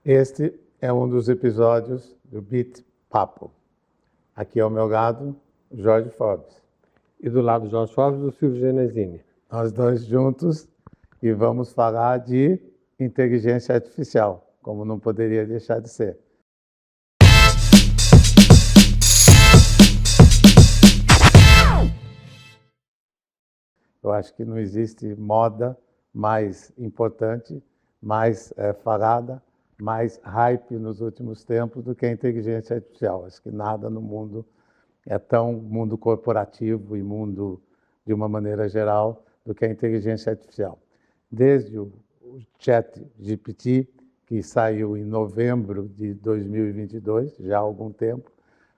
Este é um dos episódios do Bit Papo. Aqui ao meu lado, Jorge Forbes. E do lado do Jorge Forbes, o Silvio Genesini. Nós dois juntos e vamos falar de inteligência artificial, como não poderia deixar de ser. Eu acho que não existe moda mais importante, mais falada, mais hype nos últimos tempos do que a inteligência artificial. Acho que nada no mundo é tão mundo corporativo e mundo de uma maneira geral do que a inteligência artificial. Desde o ChatGPT, que saiu em novembro de 2022, já há algum tempo,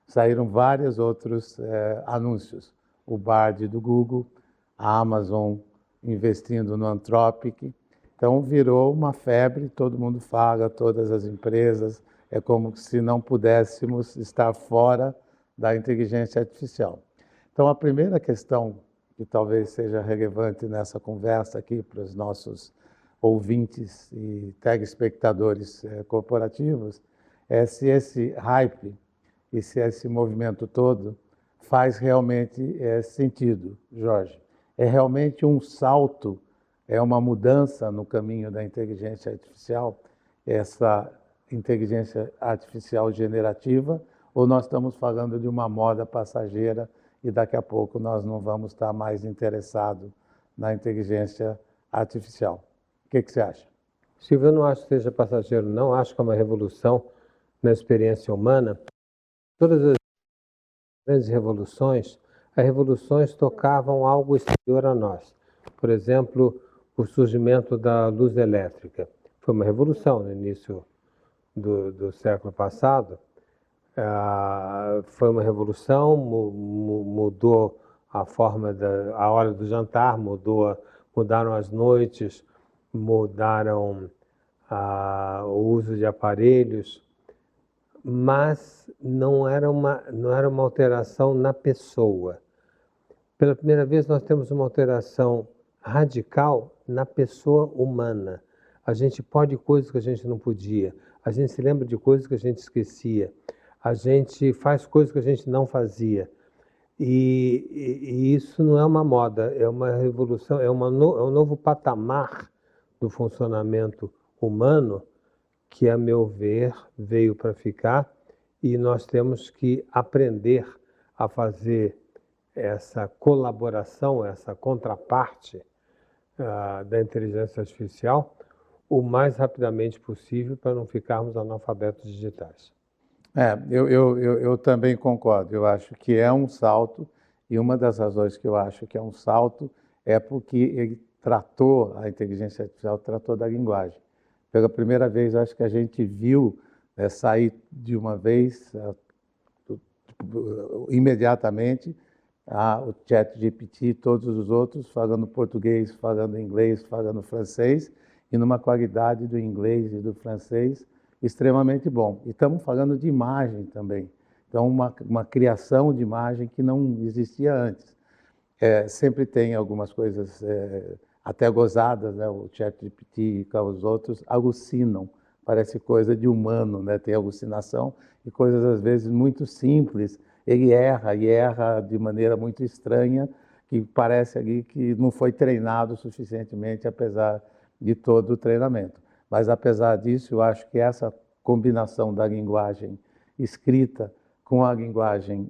saíram vários outros anúncios. O Bard do Google, a Amazon investindo no Anthropic. Então virou uma febre, todo mundo fala, todas as empresas, é como se não pudéssemos estar fora da inteligência artificial. Então a primeira questão que talvez seja relevante nessa conversa aqui para os nossos ouvintes e telespectadores corporativos é se esse hype e se esse movimento todo faz realmente sentido, Jorge. É realmente um salto, é uma mudança no caminho da inteligência artificial, essa inteligência artificial generativa, ou nós estamos falando de uma moda passageira e daqui a pouco nós não vamos estar mais interessados na inteligência artificial? O que você acha? Silvio, eu não acho que seja passageiro, não. Acho que é uma revolução na experiência humana. Todas as grandes revoluções, as revoluções tocavam algo exterior a nós. Por exemplo, o surgimento da luz elétrica. Foi uma revolução no início do século passado. Foi uma revolução, mudou a forma a hora do jantar, mudaram as noites, mudaram o uso de aparelhos, mas não era uma alteração na pessoa. Pela primeira vez nós temos uma alteração radical na pessoa humana. A gente pode coisas que a gente não podia, a gente se lembra de coisas que a gente esquecia, a gente faz coisas que a gente não fazia. E isso não é uma moda, é uma revolução, é um novo patamar do funcionamento humano que, a meu ver, veio para ficar e nós temos que aprender a fazer essa colaboração, essa contraparte da inteligência artificial o mais rapidamente possível para não ficarmos analfabetos digitais. Eu também concordo. Eu acho que é um salto, e uma das razões que eu acho que é um salto é porque ele a inteligência artificial tratou da linguagem. Pela primeira vez, acho que a gente viu sair de uma vez, imediatamente, o ChatGPT e todos os outros falando português, falando inglês, falando francês, e numa qualidade do inglês e do francês extremamente bom. E estamos falando de imagem também. Então, uma criação de imagem que não existia antes. Sempre tem algumas coisas até gozadas, né? O ChatGPT e os outros alucinam. Parece coisa de humano, né? Tem alucinação e coisas às vezes muito simples. Ele erra e erra de maneira muito estranha, que parece ali que não foi treinado suficientemente, apesar de todo o treinamento. Mas, apesar disso, eu acho que essa combinação da linguagem escrita com a linguagem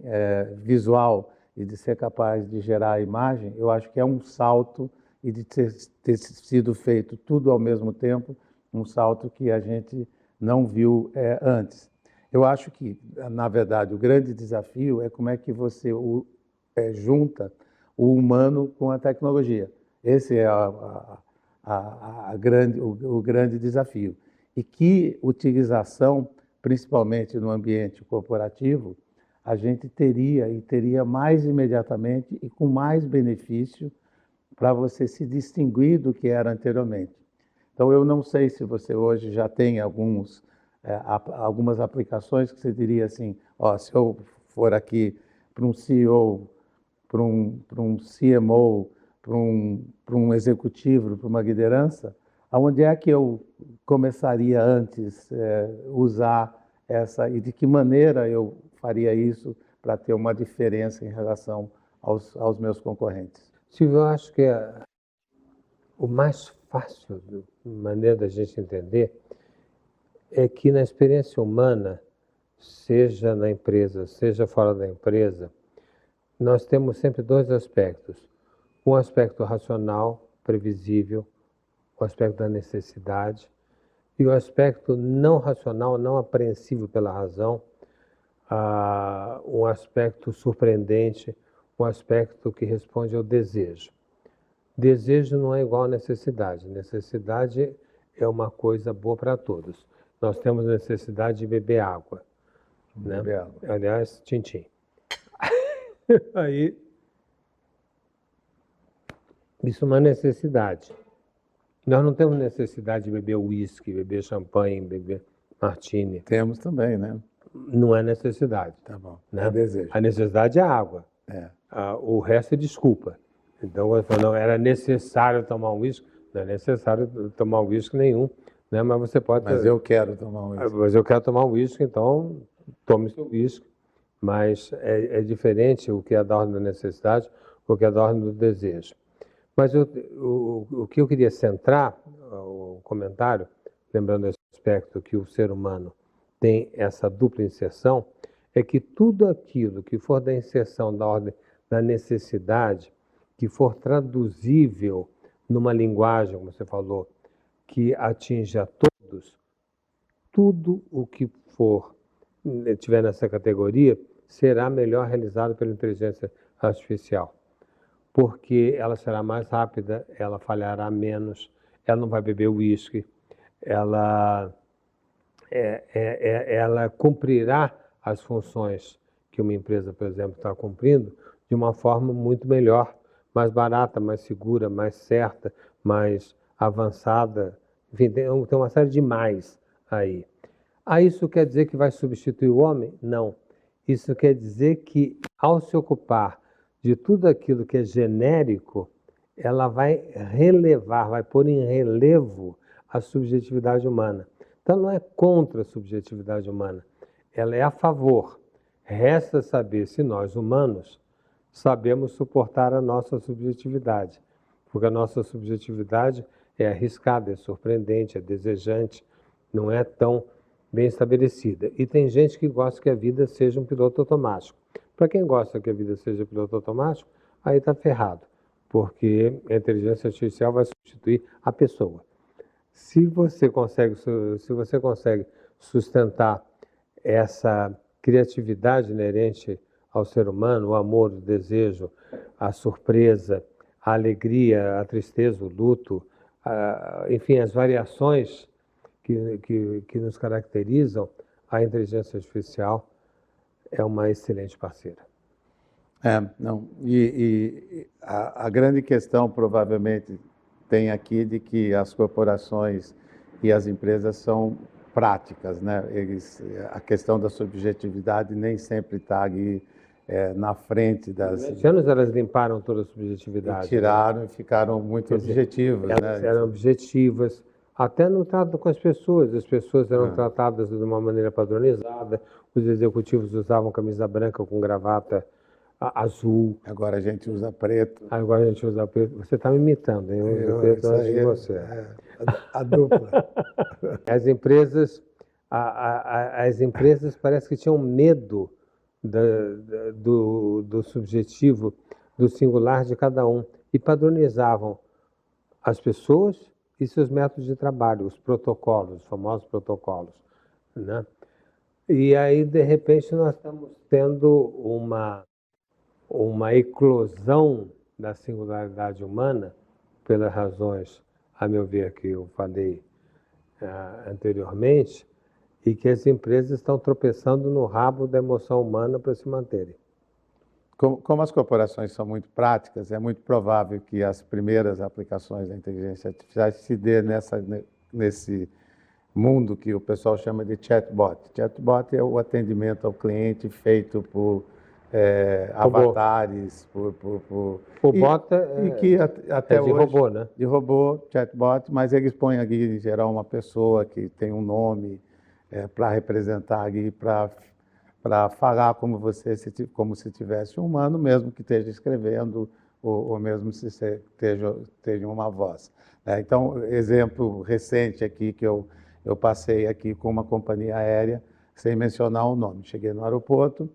visual e de ser capaz de gerar a imagem, eu acho que é um salto, e de ter sido feito tudo ao mesmo tempo, um salto que a gente não viu antes. Eu acho que, na verdade, o grande desafio é como é que você junta o humano com a tecnologia. Esse é o grande desafio. E que utilização, principalmente no ambiente corporativo, a gente teria mais imediatamente e com mais benefício para você se distinguir do que era anteriormente. Então, eu não sei se você hoje já tem algumas aplicações que você diria assim, se eu for aqui para um CEO, para um CMO, para um executivo, para uma liderança, Aonde é que eu começaria antes usar essa, e de que maneira eu faria isso para ter uma diferença em relação aos meus concorrentes? Silvio, eu acho que o mais fácil, maneira da gente entender, é que na experiência humana, seja na empresa, seja fora da empresa, nós temos sempre dois aspectos. Um aspecto racional, previsível, o aspecto da necessidade, e o aspecto não racional, não apreensível pela razão, um aspecto surpreendente, um aspecto que responde ao desejo. Desejo não é igual a necessidade. Necessidade é uma coisa boa para todos. Nós temos necessidade de beber água. Né? Beber água. Aliás, tintim. Aí, isso é uma necessidade. Nós não temos necessidade de beber uísque, beber champanhe, beber martini. Temos também, né? Não é necessidade. Tá bom. Né? É desejo. A necessidade é a água. É. O resto é desculpa. Então, quando fala, não, era necessário tomar um uísque, não é necessário tomar um uísque nenhum, né? Mas você pode... Mas eu quero tomar um uísque. Mas eu quero tomar um uísque, então tome seu uísque. Mas é diferente o que é da ordem da necessidade, o que é da ordem do desejo. Mas o que eu queria centrar, o comentário, lembrando esse aspecto que o ser humano tem essa dupla inserção, é que tudo aquilo que for da inserção da ordem da necessidade, que for traduzível numa linguagem, como você falou, que atinge a todos, tudo o que for tiver nessa categoria será melhor realizado pela inteligência artificial, porque ela será mais rápida, ela falhará menos, ela não vai beber uísque, ela cumprirá as funções que uma empresa, por exemplo, está cumprindo de uma forma muito melhor, mais barata, mais segura, mais certa, mais avançada. Enfim, tem uma série de mais aí. Isso quer dizer que vai substituir o homem? Não. Isso quer dizer que, ao se ocupar de tudo aquilo que é genérico, ela vai relevar, vai pôr em relevo a subjetividade humana. Então, não é contra a subjetividade humana, ela é a favor. Resta saber se nós, humanos, sabemos suportar a nossa subjetividade, porque a nossa subjetividade é arriscada, é surpreendente, é desejante, não é tão bem estabelecida. E tem gente que gosta que a vida seja um piloto automático. Para quem gosta que a vida seja piloto automático, aí está ferrado, porque a inteligência artificial vai substituir a pessoa. Se você consegue sustentar essa criatividade inerente ao ser humano, o amor, o desejo, a surpresa, a alegria, a tristeza, o luto, enfim, as variações que nos caracterizam, a inteligência artificial é uma excelente parceira. Não. E a grande questão, provavelmente, tem aqui de que as corporações e as empresas são práticas, né? A questão da subjetividade nem sempre está ali na frente das... Durante anos elas limparam toda a subjetividade. E tiraram, né? E ficaram muito objetivas. Elas né? eram objetivas, até no trato com as pessoas eram tratadas de uma maneira padronizada, os executivos usavam camisa branca com gravata azul. Agora a gente usa preto. Agora a gente usa preto. Você está me imitando, hein? Eu uso preto antes de você. A dupla. As empresas parece que tinham medo do subjetivo, do singular de cada um, e padronizavam as pessoas e seus métodos de trabalho, os protocolos, os famosos protocolos, né? E aí, de repente, nós estamos tendo uma eclosão da singularidade humana, pelas razões, a meu ver, que eu falei anteriormente, e que as empresas estão tropeçando no rabo da emoção humana para se manterem. Como as corporações são muito práticas, é muito provável que as primeiras aplicações da inteligência artificial se dê nesse mundo que o pessoal chama de chatbot. Chatbot é o atendimento ao cliente feito por avatares, O bot e que até de hoje, robô, né? de robô, chatbot, mas eles põem ali, em geral, uma pessoa que tem um nome para representar ali, para falar como como se tivesse um humano, mesmo que esteja escrevendo, ou mesmo se esteja uma voz. Então, exemplo recente aqui que eu passei aqui com uma companhia aérea, sem mencionar o nome. Cheguei no aeroporto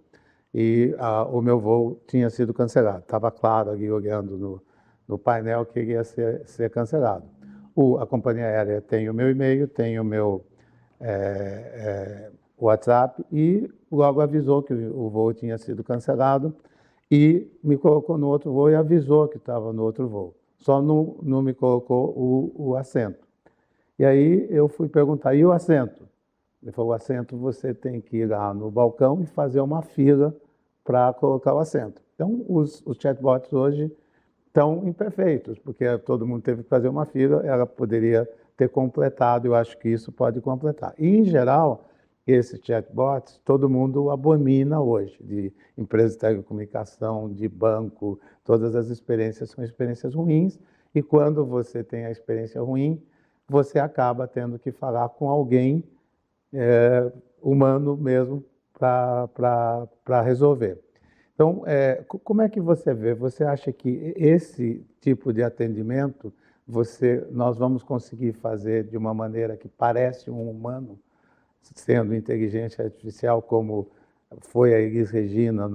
e o meu voo tinha sido cancelado. Estava claro ali, olhando no painel, que ia ser cancelado. A companhia aérea tem o meu e-mail, tem o meu WhatsApp e logo avisou que o voo tinha sido cancelado e me colocou no outro voo e avisou que estava no outro voo. Só não me colocou o assento. E aí eu fui perguntar, e o assento? Ele falou, o assento você tem que ir lá no balcão e fazer uma fila para colocar o assento. Então, os chatbots hoje estão imperfeitos, porque todo mundo teve que fazer uma fila, ela poderia ter completado, eu acho que isso pode completar. E, em geral, esses chatbots, todo mundo abomina hoje, de empresas de telecomunicação, de banco, todas as experiências são experiências ruins, e quando você tem a experiência ruim, você acaba tendo que falar com alguém humano mesmo para resolver. Então, como é que você vê? Você acha que esse tipo de atendimento nós vamos conseguir fazer de uma maneira que parece um humano, sendo inteligência artificial, como foi a Elis Regina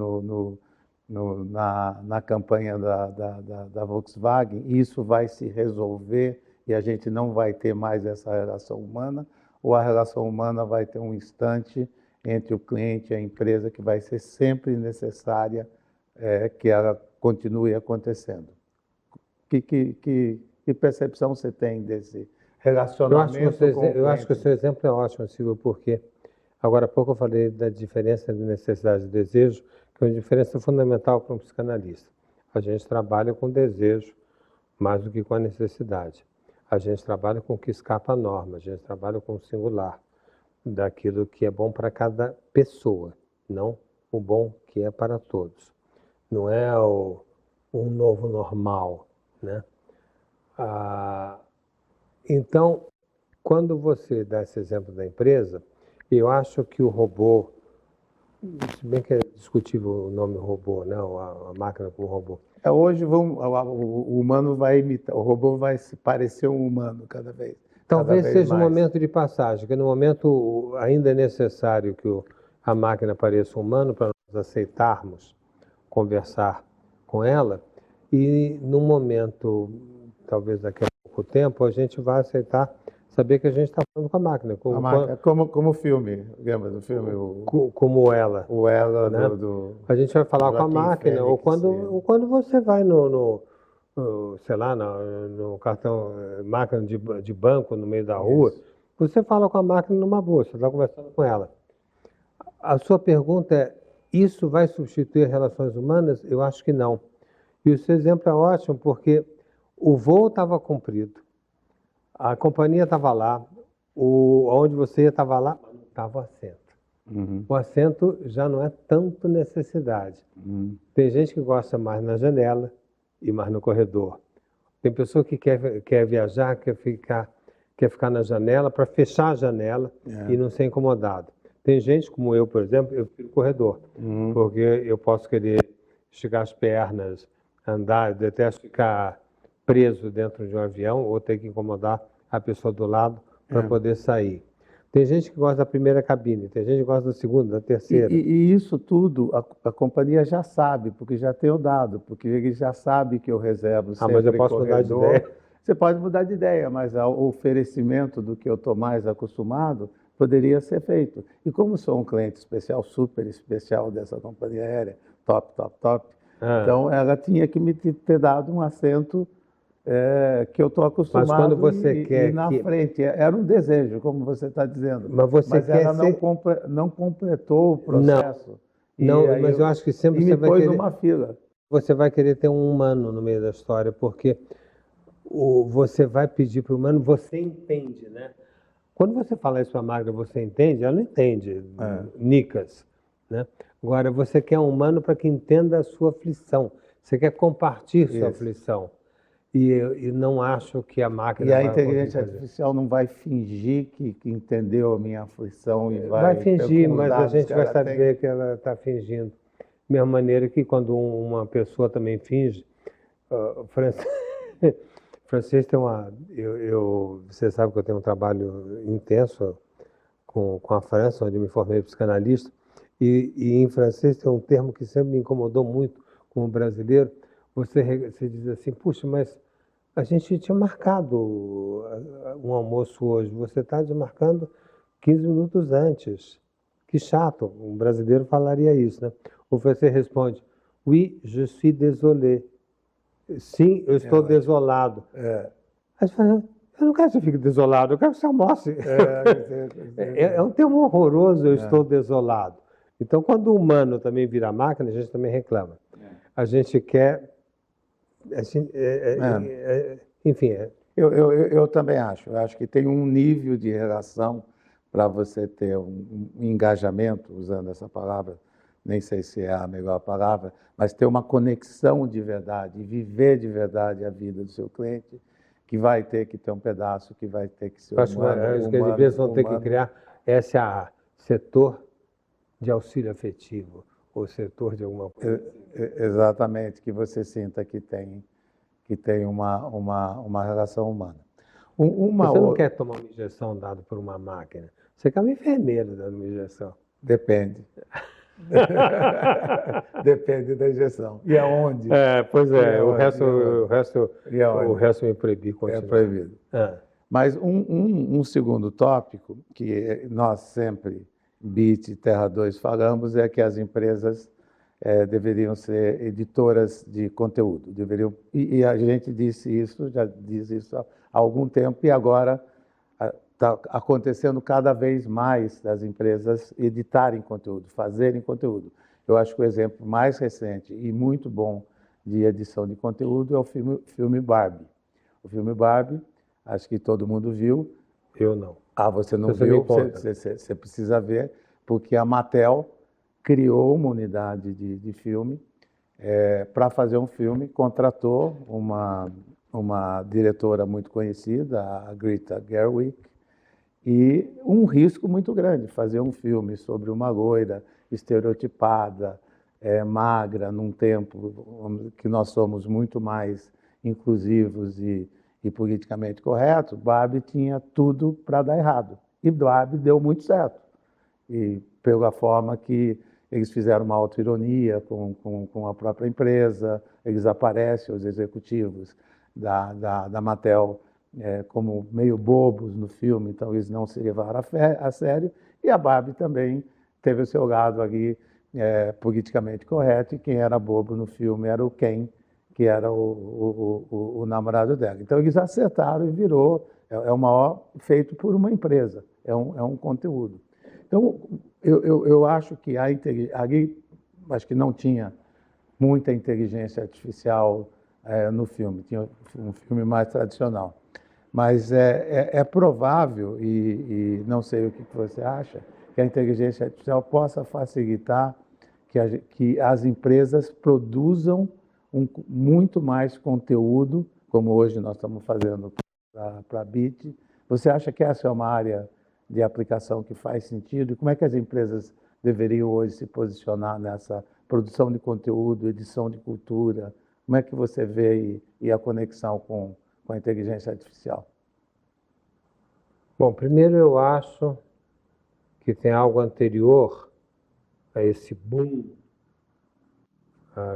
na campanha da Volkswagen? Isso vai se resolver e a gente não vai ter mais essa relação humana? Ou a relação humana vai ter um instante entre o cliente e a empresa que vai ser sempre necessária que ela continue acontecendo? Que percepção você tem desse relacionamento com o cliente? Eu acho que o seu exemplo é ótimo, Silvio, porque agora há pouco eu falei da diferença de necessidade e desejo, que é uma diferença fundamental para um psicanalista. A gente trabalha com desejo mais do que com a necessidade. A gente trabalha com o que escapa à norma, a gente trabalha com o singular, daquilo que é bom para cada pessoa, não o bom que é para todos. Não é um novo normal, né? Então, quando você dá esse exemplo da empresa, eu acho que o robô, se bem que é discutível o nome robô, né? A máquina com o robô. Hoje o humano vai imitar, o robô vai se parecer um humano cada vez. Talvez seja um momento de passagem, que no momento ainda é necessário que a máquina pareça humano para nós aceitarmos conversar com ela, e no momento, talvez daqui a pouco tempo, a gente vai aceitar saber que a gente está falando com a máquina. Como o filme, lembra do filme? Como ela. O Ela, né? A gente vai falar com a máquina, Fênix, ou quando você vai sei lá, no cartão, máquina de banco no meio da rua, você fala com a máquina numa boa, você está conversando com ela. A sua pergunta é, isso vai substituir as relações humanas? Eu acho que não. E o seu exemplo é ótimo, porque o voo estava cumprido, a companhia estava lá, onde você estava lá, estava o assento. Uhum. O assento já não é tanto necessidade. Uhum. Tem gente que gosta mais na janela e mais no corredor. Tem pessoa que quer viajar, quer ficar na janela para fechar a janela e não ser incomodado. Tem gente como eu, por exemplo, eu prefiro corredor, porque eu posso querer esticar as pernas, andar, eu detesto ficar preso dentro de um avião ou ter que incomodar a pessoa do lado para poder sair. Tem gente que gosta da primeira cabine, tem gente que gosta da segunda, da terceira. E isso tudo a companhia já sabe, porque já tem o dado, porque ele já sabe que eu reservo sempre mas eu posso mudar de ideia? Você pode mudar de ideia, mas o oferecimento do que eu estou mais acostumado poderia ser feito. E como sou um cliente especial, super especial dessa companhia aérea, top, então ela tinha que me ter dado um assento que eu estou acostumado. Mas quando você quer na frente. Era um desejo, como você está dizendo. Mas ela não completou o processo. Não, mas eu acho que sempre você vai querer... numa fila. Você vai querer ter um humano no meio da história, porque você vai pedir para o humano, você entende, né? Quando você fala isso para a máquina, você entende? Ela não entende, nicas, né? Agora, você quer um humano para que entenda a sua aflição. Você quer compartilhar sua aflição. E não acho que a máquina E a vai conseguir inteligência fazer. artificial não vai fingir que entendeu a minha aflição e Vai fingir, com os mas a dados gente que vai ela tem. saber que ela está fingindo. Mesma maneira que quando uma pessoa também finge, Francisco tem uma... você sabe que eu tenho um trabalho intenso com a França, onde eu me formei psicanalista, e em francês tem um termo que sempre me incomodou muito como brasileiro. Você diz assim, puxa, mas a gente tinha marcado um almoço hoje, você está desmarcando 15 minutos antes. Que chato, um brasileiro falaria isso, né? Ou você responde, oui, je suis désolé. Sim, eu estou desolado. Aí você fala, eu não quero que você fique desolado, eu quero que você almoce. É um termo horroroso, eu estou desolado. Então, quando o humano também vira máquina, a gente também reclama. A gente quer... enfim... Eu também acho. Eu acho que tem um nível de relação para você ter um engajamento, usando essa palavra, nem sei se é a melhor palavra, mas ter uma conexão de verdade, e viver de verdade a vida do seu cliente, que vai ter que ter um pedaço, que vai ter que ser humano. Acho que as empresas vão ter que criar esse setor de auxílio afetivo, ou setor de alguma coisa. Exatamente, que você sinta que tem uma relação humana. Você não quer tomar uma injeção dada por uma máquina. Você quer uma enfermeira dando uma injeção. Depende. Depende da injeção. E aonde? Pois é, o resto me proibir continuar. É proibido. Mas um segundo tópico que nós sempre, BIT Terra 2, falamos é que as empresas deveriam ser editoras de conteúdo. E a gente já diz isso há algum tempo, e agora está acontecendo cada vez mais das empresas editarem conteúdo, fazerem conteúdo. Eu acho que o exemplo mais recente e muito bom de edição de conteúdo é o filme Barbie. O filme Barbie, acho que todo mundo viu. Eu não. Você não viu? Você precisa ver, porque a Mattel criou uma unidade de filme para fazer um filme, contratou uma diretora muito conhecida, a Greta Gerwig, e um risco muito grande, fazer um filme sobre uma loira estereotipada, magra, num tempo que nós somos muito mais inclusivos e politicamente corretos. Barbie tinha tudo para dar errado. E Barbie deu muito certo. E pela forma que eles fizeram uma autoironia com a própria empresa, eles aparecem, os executivos da Mattel, como meio bobos no filme, então eles não se levaram a sério. E a Barbie também teve o seu lado ali politicamente correto, e quem era bobo no filme era o Ken, que era o namorado dela. Então eles acertaram e virou, é o maior feito por uma empresa, é um conteúdo. Então eu acho que ali acho que não tinha muita inteligência artificial no filme, tinha um filme mais tradicional. Mas é provável, e não sei o que você acha, que a inteligência artificial possa facilitar que as empresas produzam muito mais conteúdo, como hoje nós estamos fazendo para a BIT. Você acha que essa é uma área de aplicação que faz sentido? E como é que as empresas deveriam hoje se posicionar nessa produção de conteúdo, edição de cultura? Como é que você vê e a conexão com a inteligência artificial? Bom, primeiro eu acho que tem algo anterior a esse boom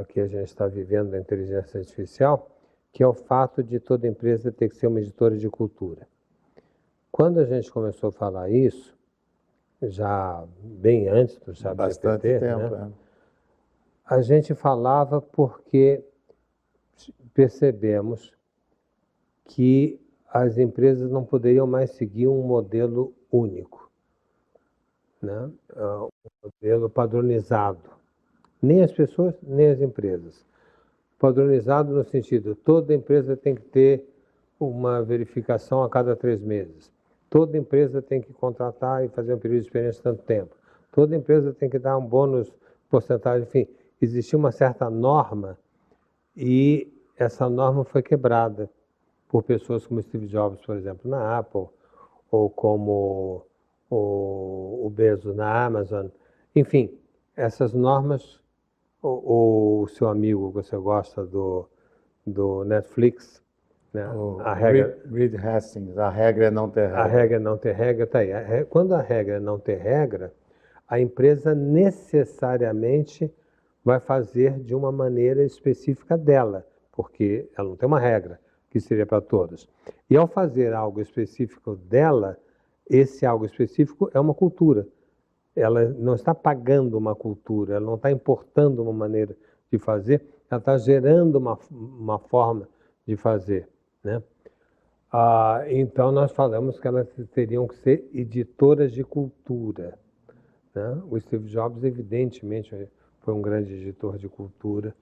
que a gente está vivendo da inteligência artificial, que é o fato de toda empresa ter que ser uma editora de cultura. Quando a gente começou a falar isso, já bem antes do ChatGPT, bastante tempo, né? A gente falava porque percebemos que as empresas não poderiam mais seguir um modelo único, né? Um modelo padronizado. Nem as pessoas, nem as empresas. Padronizado no sentido, toda empresa tem que ter uma verificação a cada 3 meses. Toda empresa tem que contratar e fazer um período de experiência de tanto tempo. Toda empresa tem que dar um bônus porcentagem, enfim, existia uma certa norma e essa norma foi quebrada por pessoas como Steve Jobs, por exemplo, na Apple, ou como o Bezos na Amazon. Enfim, essas normas, o seu amigo, você gosta do Netflix, né? O A regra, Reed Hastings, a regra é não ter a regra. regra não ter regra, tá aí. Quando a regra é não ter regra, a empresa necessariamente vai fazer de uma maneira específica dela, porque ela não tem uma regra que seria para todos. E ao fazer algo específico dela, esse algo específico é uma cultura. Ela não está pagando uma cultura, ela não está importando uma maneira de fazer, ela está gerando uma forma de fazer, né? Então nós falamos que elas teriam que ser editoras de cultura, né? O Steve Jobs, evidentemente, foi um grande editor de cultura,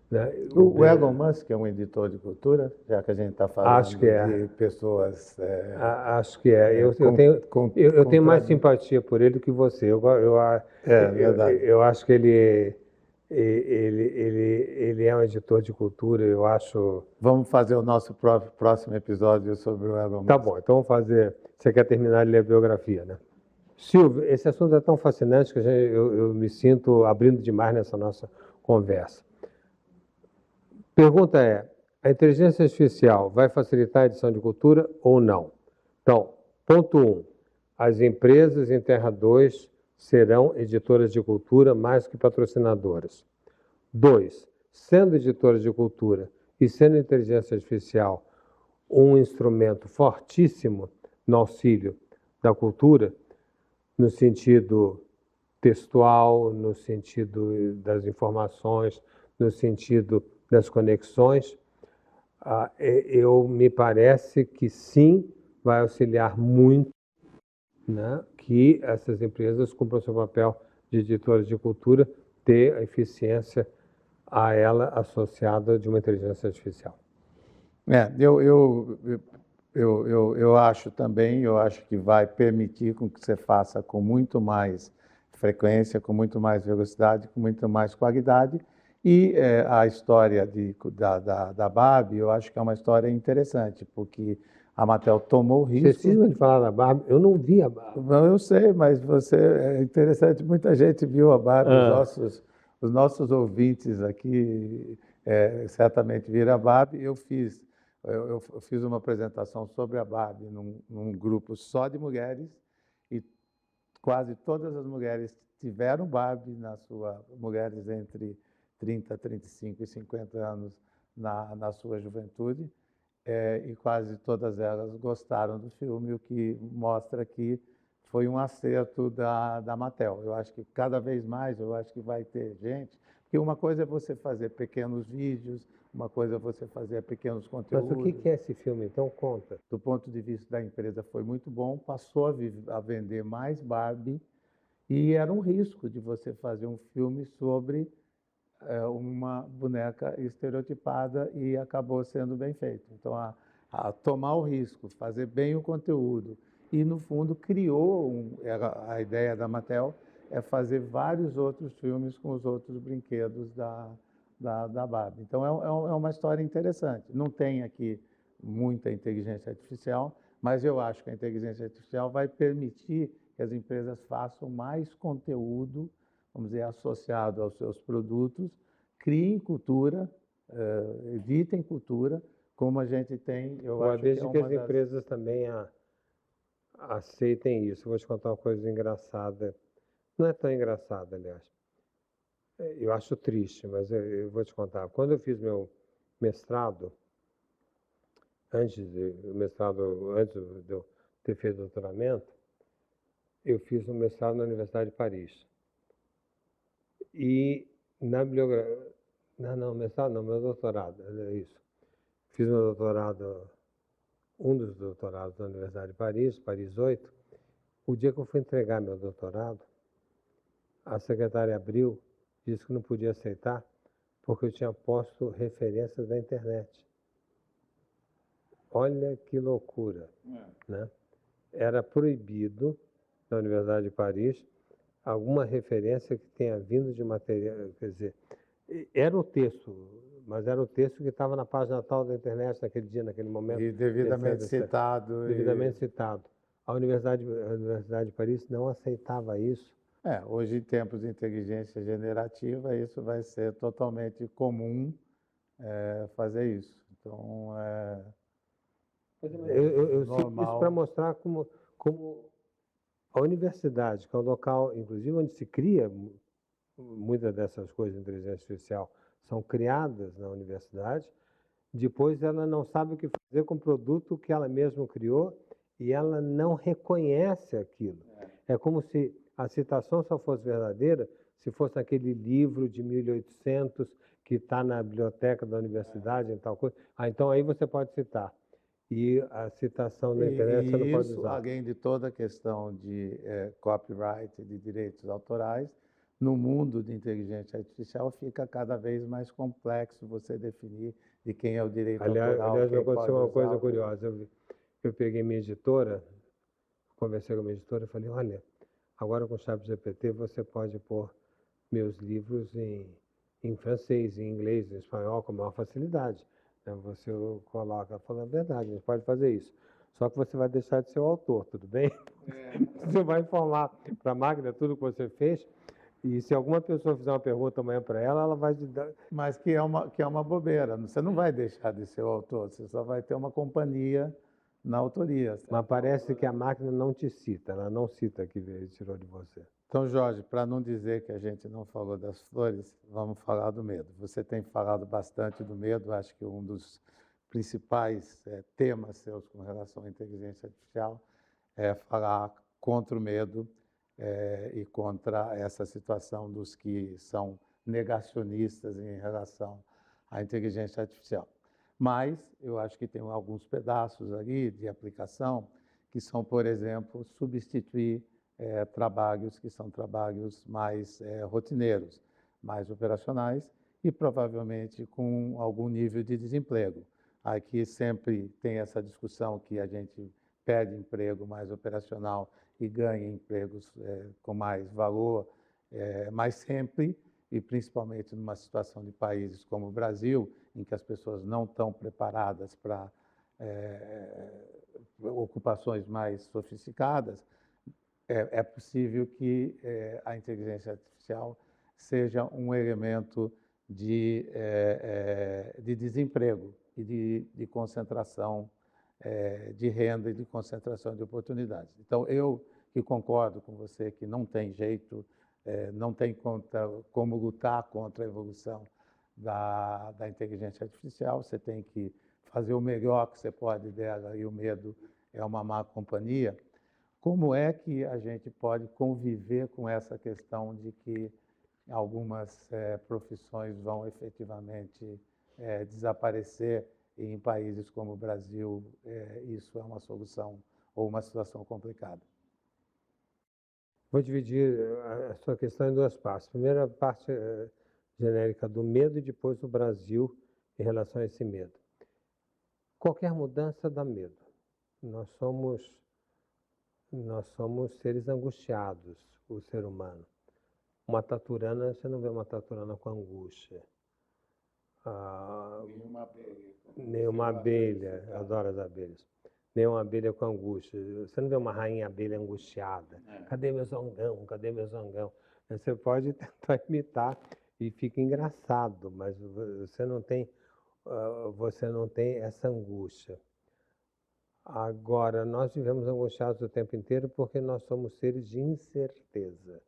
né? O Elon Musk é um editor de cultura, já que a gente está Acho falando que é. de pessoas Acho que é. Eu tenho mais simpatia por ele do que você. verdade. Eu acho que ele é um editor de cultura. Eu acho. Vamos fazer o nosso próximo episódio sobre o Elon Musk. Tá bom, então vamos fazer. Você quer terminar de ler a biografia, né? Silvio, esse assunto é tão fascinante que eu me sinto abrindo demais nessa nossa conversa. Pergunta é: a inteligência artificial vai facilitar a edição de cultura ou não? Então, ponto 1. As empresas em Terra 2 serão editoras de cultura mais que patrocinadoras. 2. Sendo editoras de cultura e sendo a inteligência artificial um instrumento fortíssimo no auxílio da cultura, no sentido textual, no sentido das informações, no sentido das conexões, me parece que sim, vai auxiliar muito, né, que essas empresas cumpram seu papel de editoras de cultura, ter a eficiência a ela associada de uma inteligência artificial. Eu acho também, eu acho que vai permitir com que você faça com muito mais frequência, com muito mais velocidade, com muito mais qualidade. E a história da Barbie, eu acho que é uma história interessante, porque a Mattel tomou o risco. Você cisma de falar da Barbie? Eu não vi a Barbie. Não, eu sei, mas é interessante, muita gente viu a Barbie, os nossos ouvintes aqui certamente viram a Barbie. Eu fiz uma apresentação sobre a Barbie num grupo só de mulheres e quase todas as mulheres tiveram Barbie mulheres entre 30, 35 e 50 anos na sua juventude, e quase todas elas gostaram do filme, o que mostra que foi um acerto da Mattel. Eu acho que cada vez mais, eu acho que vai ter gente, porque uma coisa é você fazer pequenos vídeos, uma coisa é você fazer pequenos conteúdos. Mas o que é esse filme, então? Conta. Do ponto de vista da empresa foi muito bom, passou a vender mais Barbie, e era um risco de você fazer um filme sobre uma boneca estereotipada, e acabou sendo bem feito. Então, a tomar o risco, fazer bem o conteúdo, e no fundo criou, a ideia da Mattel é fazer vários outros filmes com os outros brinquedos da Barbie. Então é uma história interessante. Não tem aqui muita inteligência artificial, mas eu acho que a inteligência artificial vai permitir que as empresas façam mais conteúdo, vamos dizer, associado aos seus produtos, criem cultura, editem cultura, como a gente tem, desde que as empresas também aceitem isso. Eu vou te contar uma coisa engraçada. Não é tão engraçada, aliás. Eu acho triste, mas eu vou te contar. Quando eu fiz meu mestrado, antes de eu ter feito doutoramento, eu fiz um mestrado na Universidade de Paris. E na bibliografia... Não, mestrado não, meu doutorado, é isso. Fiz meu doutorado, um dos doutorados da Universidade de Paris, Paris 8. O dia que eu fui entregar meu doutorado, a secretária abriu, disse que não podia aceitar, porque eu tinha posto referências da internet. Olha que loucura, né? Era proibido, na Universidade de Paris, alguma referência que tenha vindo de material, quer dizer, era o texto, mas era o texto que estava na página tal da internet naquele dia, naquele momento. E devidamente etc. citado. Devidamente citado. A Universidade de Paris não aceitava isso. Hoje, em tempos de inteligência generativa, isso vai ser totalmente comum fazer isso. Então, Eu cito isso para normal. mostrar como a universidade, que é o local, inclusive, onde se cria muitas dessas coisas de inteligência artificial, são criadas na universidade, depois ela não sabe o que fazer com o produto que ela mesma criou e ela não reconhece aquilo. É como se a citação só fosse verdadeira se fosse aquele livro de 1800 que está na biblioteca da universidade e tal coisa. Então aí você pode citar. E a citação na internet você não E pode isso, usar. além de toda a questão de copyright, de direitos autorais, no mundo de inteligência artificial fica cada vez mais complexo você definir de quem é o direito autoral, Aliás, me quem pode aconteceu uma usar. coisa curiosa. Eu peguei minha editora, conversei com a minha editora e falei, olha, agora com o ChatGPT você pode pôr meus livros em francês, em inglês, em espanhol com a maior facilidade. Você coloca, fala a verdade, a gente pode fazer isso. Só que você vai deixar de ser o autor, tudo bem? Você vai informar para a máquina tudo que você fez, e se alguma pessoa fizer uma pergunta amanhã para ela, ela vai te dar. Mas que é uma bobeira. Você não vai deixar de ser o autor, você só vai ter uma companhia na autoria. Certo? Mas parece que a máquina não te cita, ela não cita que ele tirou de você. Então, Jorge, para não dizer que a gente não falou das flores, vamos falar do medo. Você tem falado bastante do medo, acho que um dos principais temas seus com relação à inteligência artificial é falar contra o medo e contra essa situação dos que são negacionistas em relação à inteligência artificial. Mas eu acho que tem alguns pedaços ali de aplicação que são, por exemplo, substituir trabalhos que são trabalhos mais rotineiros, mais operacionais e provavelmente com algum nível de desemprego. Aqui sempre tem essa discussão que a gente perde emprego mais operacional e ganha empregos com mais valor, mas sempre, e principalmente numa situação de países como o Brasil, em que as pessoas não estão preparadas para ocupações mais sofisticadas, é possível que a inteligência artificial seja um elemento de desemprego e de concentração de renda e de concentração de oportunidades. Então, eu que concordo com você que não tem jeito, não tem como lutar contra a evolução da inteligência artificial, você tem que fazer o melhor que você pode dela e o medo é uma má companhia. Como é que a gente pode conviver com essa questão de que algumas profissões vão efetivamente desaparecer e em países como o Brasil isso é uma solução ou uma situação complicada? Vou dividir a sua questão em duas partes. Primeira parte genérica do medo e depois o Brasil em relação a esse medo. Qualquer mudança dá medo. Nós somos seres angustiados, o ser humano. Uma taturana, você não vê uma taturana com angústia. Nenhuma abelha, eu adoro as abelhas. Nenhuma abelha com angústia. Você não vê uma rainha abelha angustiada. Cadê meu zangão? Cadê meu zangão? Você pode tentar imitar e fica engraçado, mas você não tem essa angústia. Agora, nós vivemos angustiados o tempo inteiro porque nós somos seres de incerteza.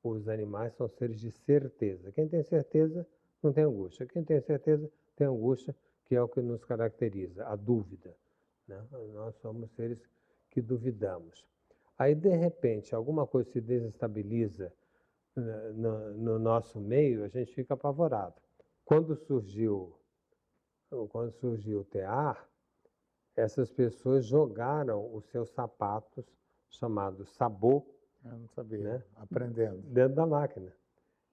Os animais são seres de certeza. Quem tem certeza não tem angústia. Quem tem certeza tem angústia, que é o que nos caracteriza, a dúvida. Né? Nós somos seres que duvidamos. Aí, de repente, alguma coisa se desestabiliza no nosso meio, a gente fica apavorado. Quando surgiu o tear, essas pessoas jogaram os seus sapatos, chamados sabot, Eu não sabia, né? aprendendo. Dentro da máquina.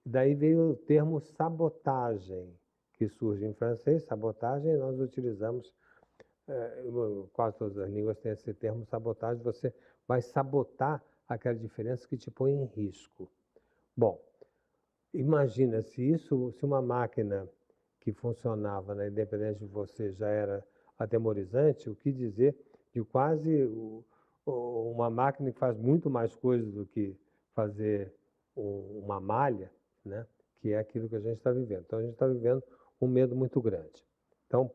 Daí veio o termo sabotagem, que surge em francês, sabotagem, e nós utilizamos, quase todas as línguas têm esse termo sabotagem, você vai sabotar aquela diferença que te põe em risco. Bom, imagina se uma máquina que funcionava na independência de você já era atemorizante, o que dizer de uma máquina que faz muito mais coisas do que fazer uma malha, né? Que é aquilo que a gente está vivendo. Então, a gente está vivendo um medo muito grande. Então,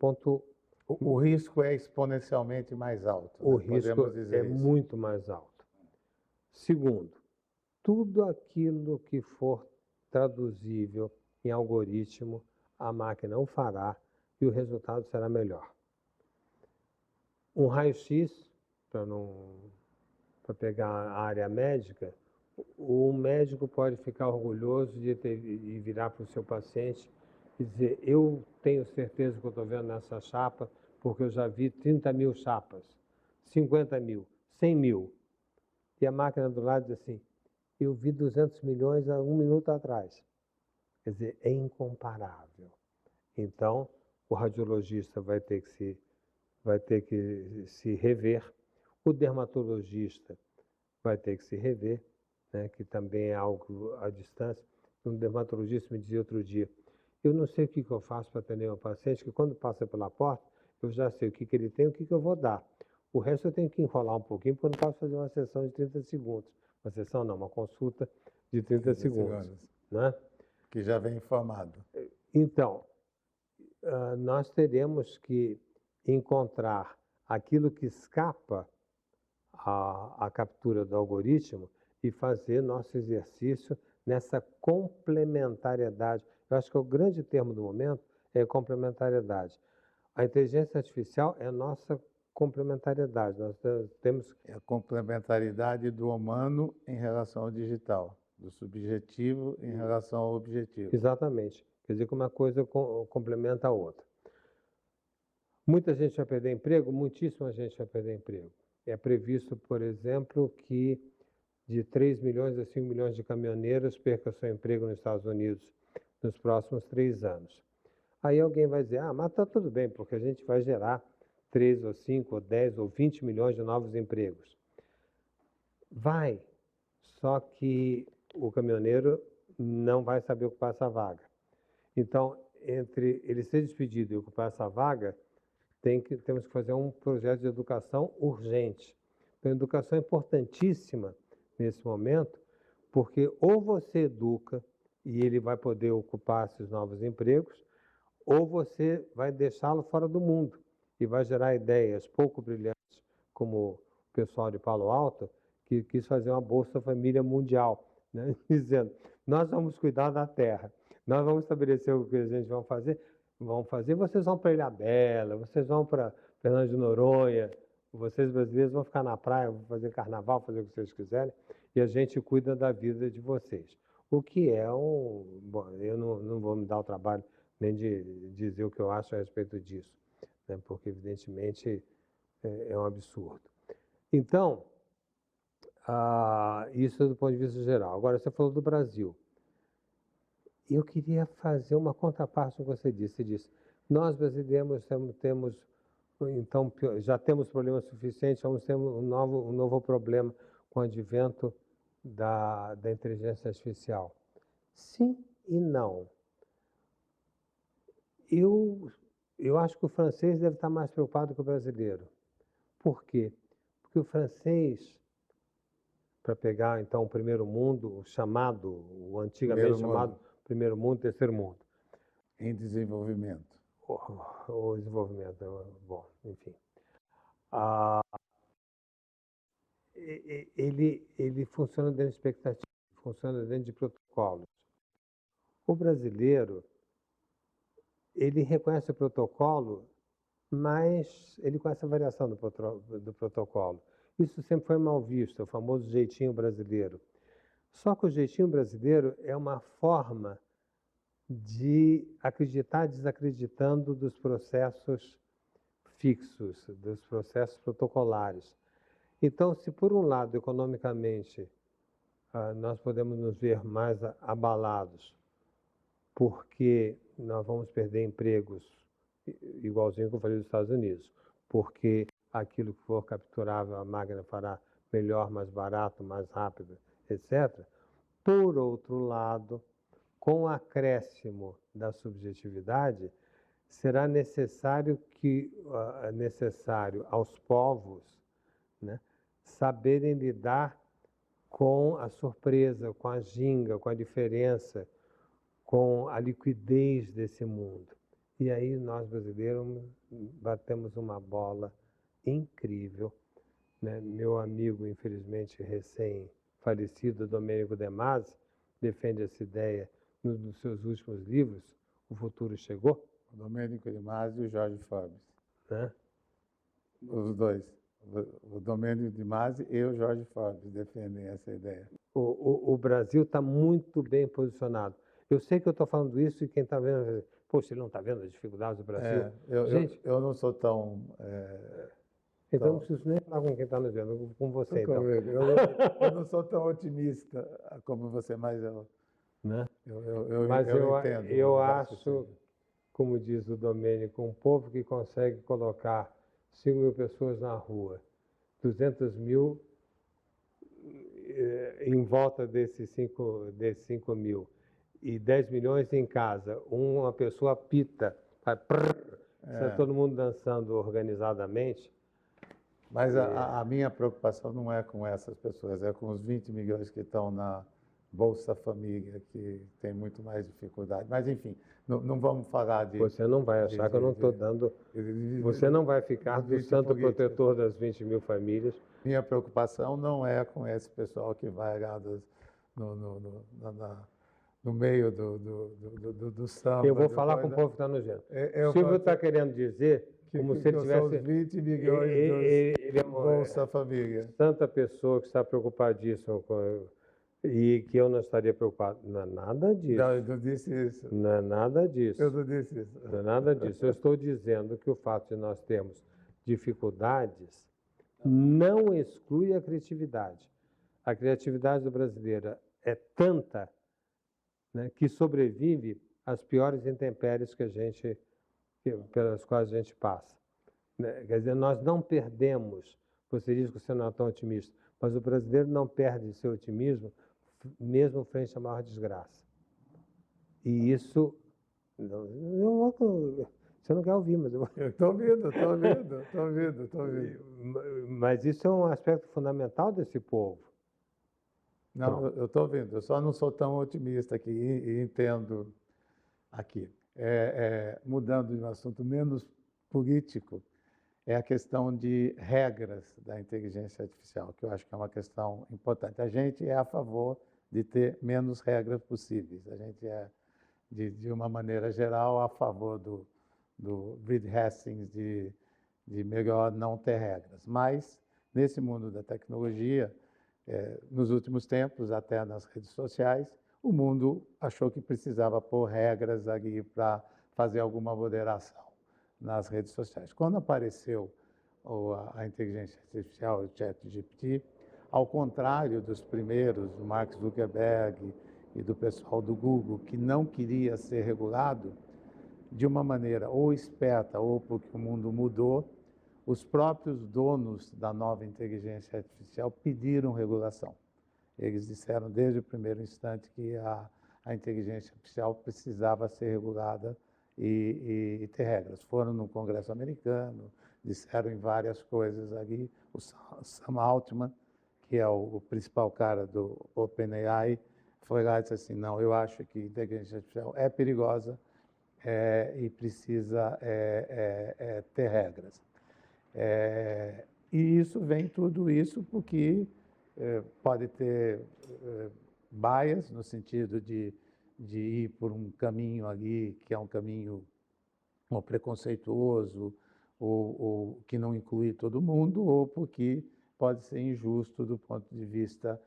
O risco é exponencialmente mais alto. O né? risco Podemos dizer é isso. muito mais alto. Segundo, tudo aquilo que for traduzível em algoritmo, a máquina o fará e o resultado será melhor. Um raio-x, para pegar a área médica, o médico pode ficar orgulhoso e virar para o seu paciente e dizer: eu tenho certeza que eu estou vendo nessa chapa, porque eu já vi 30 mil chapas, 50 mil, 100 mil. E a máquina do lado diz assim: eu vi 200 milhões há 1 minuto atrás. Quer dizer, é incomparável. Então, o radiologista vai ter que se rever, o dermatologista vai ter que se rever, né, que também é algo à distância. Um dermatologista me dizia outro dia: eu não sei o que eu faço para atender um paciente, que quando passa pela porta, eu já sei o que ele tem e o que eu vou dar. O resto eu tenho que enrolar um pouquinho, porque eu não posso fazer uma sessão de 30 segundos. Uma sessão não, uma consulta de 30 segundos. Né? Que já vem informado. Então, nós teremos que encontrar aquilo que escapa à captura do algoritmo e fazer nosso exercício nessa complementariedade. Eu acho que o grande termo do momento é complementariedade. A inteligência artificial é a nossa complementariedade. Nós temos... É a complementariedade do humano em relação ao digital, do subjetivo em relação ao objetivo. Exatamente. Quer dizer que uma coisa complementa a outra. Muita gente vai perder emprego, muitíssima gente vai perder emprego. É previsto, por exemplo, que de 3 milhões a 5 milhões de caminhoneiros percam seu emprego nos Estados Unidos nos próximos 3 anos. Aí alguém vai dizer: mas está tudo bem, porque a gente vai gerar 3 ou 5 ou 10 ou 20 milhões de novos empregos. Vai, só que o caminhoneiro não vai saber ocupar essa vaga. Então, entre ele ser despedido e ocupar essa vaga, temos que fazer um projeto de educação urgente. Então, a educação é importantíssima nesse momento, porque ou você educa e ele vai poder ocupar esses novos empregos, ou você vai deixá-lo fora do mundo e vai gerar ideias pouco brilhantes, como o pessoal de Palo Alto, que quis fazer uma Bolsa Família Mundial, né? Dizendo: nós vamos cuidar da terra, nós vamos estabelecer o que a gente vai fazer, vocês vão para Ilhabela, vocês vão para Fernando de Noronha, vocês brasileiros vão ficar na praia, vão fazer carnaval, fazer o que vocês quiserem, e a gente cuida da vida de vocês. O que é Bom, eu não vou me dar o trabalho nem de dizer o que eu acho a respeito disso, né? Porque, evidentemente, é um absurdo. Então, isso do ponto de vista geral. Agora, você falou do Brasil. Eu queria fazer uma contraparte com o que você disse. Você disse: nós brasileiros então, já temos problemas suficientes, vamos ter um novo problema com o advento da inteligência artificial. Sim e não. Eu acho que o francês deve estar mais preocupado que o brasileiro. Por quê? Porque o francês, para pegar então o primeiro mundo, o antigamente chamado primeiro mundo, terceiro mundo. Em desenvolvimento. O desenvolvimento, bom, enfim. Ele funciona dentro de expectativas, funciona dentro de protocolos. O brasileiro, ele reconhece o protocolo, mas ele conhece a variação do protocolo. Isso sempre foi mal visto, o famoso jeitinho brasileiro. Só que o jeitinho brasileiro é uma forma de acreditar desacreditando dos processos fixos, dos processos protocolares. Então, se por um lado, economicamente, nós podemos nos ver mais abalados, porque nós vamos perder empregos, igualzinho que eu falei dos Estados Unidos, porque aquilo que for capturável, a máquina fará melhor, mais barato, mais rápido, etc. Por outro lado, com o acréscimo da subjetividade, será necessário aos povos, né, saberem lidar com a surpresa, com a ginga, com a diferença, com a liquidez desse mundo. E aí nós brasileiros batemos uma bola incrível, né? Meu amigo, infelizmente recém-falecido, Domênico De Masi, defende essa ideia nos seus últimos livros, O Futuro Chegou. O Domênico De Masi e o Jorge Forbes. Né? Os dois. O Domênico De Masi e o Jorge Forbes defendem essa ideia. O Brasil está muito bem posicionado. Eu sei que eu estou falando isso e quem está vendo vai dizer, poxa, ele não está vendo as dificuldades do Brasil? Gente, eu não sou tão... Então não preciso nem falar com quem está nos vendo, com você então. Eu não sou tão otimista como você, mas né? eu entendo. Eu acho, como diz o Domênico, um povo que consegue colocar 5.000 pessoas na rua, 200.000 em volta desses 5.000 e 10 milhões em casa, uma pessoa apita, está todo mundo dançando organizadamente. Mas a minha preocupação não é com essas pessoas, é com os 20 milhões que estão na Bolsa Família, que tem muito mais dificuldade. Mas, enfim, não vamos falar de... Você não vai achar que eu não estou dando... Você não vai ficar do santo protetor das 20.000 famílias. Minha preocupação não é com esse pessoal que vai lá no meio do samba. Eu vou falar com o povo que está nos vendo. O Silvio está querendo dizer... Como se ele tivesse... São os 20 milhões ele é Bolsa Família. Tanta pessoa que está preocupadíssima e que eu não estaria preocupado. Não é nada disso. Não, eu não disse isso. Não é nada disso. Eu não disse isso. Não é nada disso. Eu estou dizendo que o fato de nós termos dificuldades não exclui a criatividade. A criatividade brasileira é tanta, né, que sobrevive às piores intempéries pelas quais a gente passa. Quer dizer, nós não perdemos, você diz que você não é tão otimista, mas o brasileiro não perde seu otimismo mesmo frente à maior desgraça. E isso... Você não quer ouvir, mas eu... Estou ouvindo. Mas isso é um aspecto fundamental desse povo. Não, eu estou ouvindo, eu só não sou tão otimista aqui e entendo aqui. Mudando de um assunto menos político, é a questão de regras da inteligência artificial, que eu acho que é uma questão importante. A gente é a favor de ter menos regras possíveis. A gente é, de uma maneira geral, a favor do Reed Hastings, de melhor não ter regras. Mas, nesse mundo da tecnologia, nos últimos tempos, até nas redes sociais, o mundo achou que precisava pôr regras ali para fazer alguma moderação nas redes sociais. Quando apareceu a inteligência artificial, o ChatGPT, ao contrário dos primeiros, do Mark Zuckerberg e do pessoal do Google, que não queria ser regulado, de uma maneira ou esperta ou porque o mundo mudou, os próprios donos da nova inteligência artificial pediram regulação. Eles disseram desde o primeiro instante que a inteligência artificial precisava ser regulada e ter regras. Foram no Congresso americano, disseram em várias coisas ali. O Sam Altman, que é o principal cara do OpenAI, foi lá e disse assim, não, eu acho que a inteligência artificial é perigosa e precisa ter regras. E tudo isso porque pode ter bias no sentido de ir por um caminho ali que é um caminho preconceituoso ou que não inclui todo mundo, ou porque pode ser injusto do ponto de vista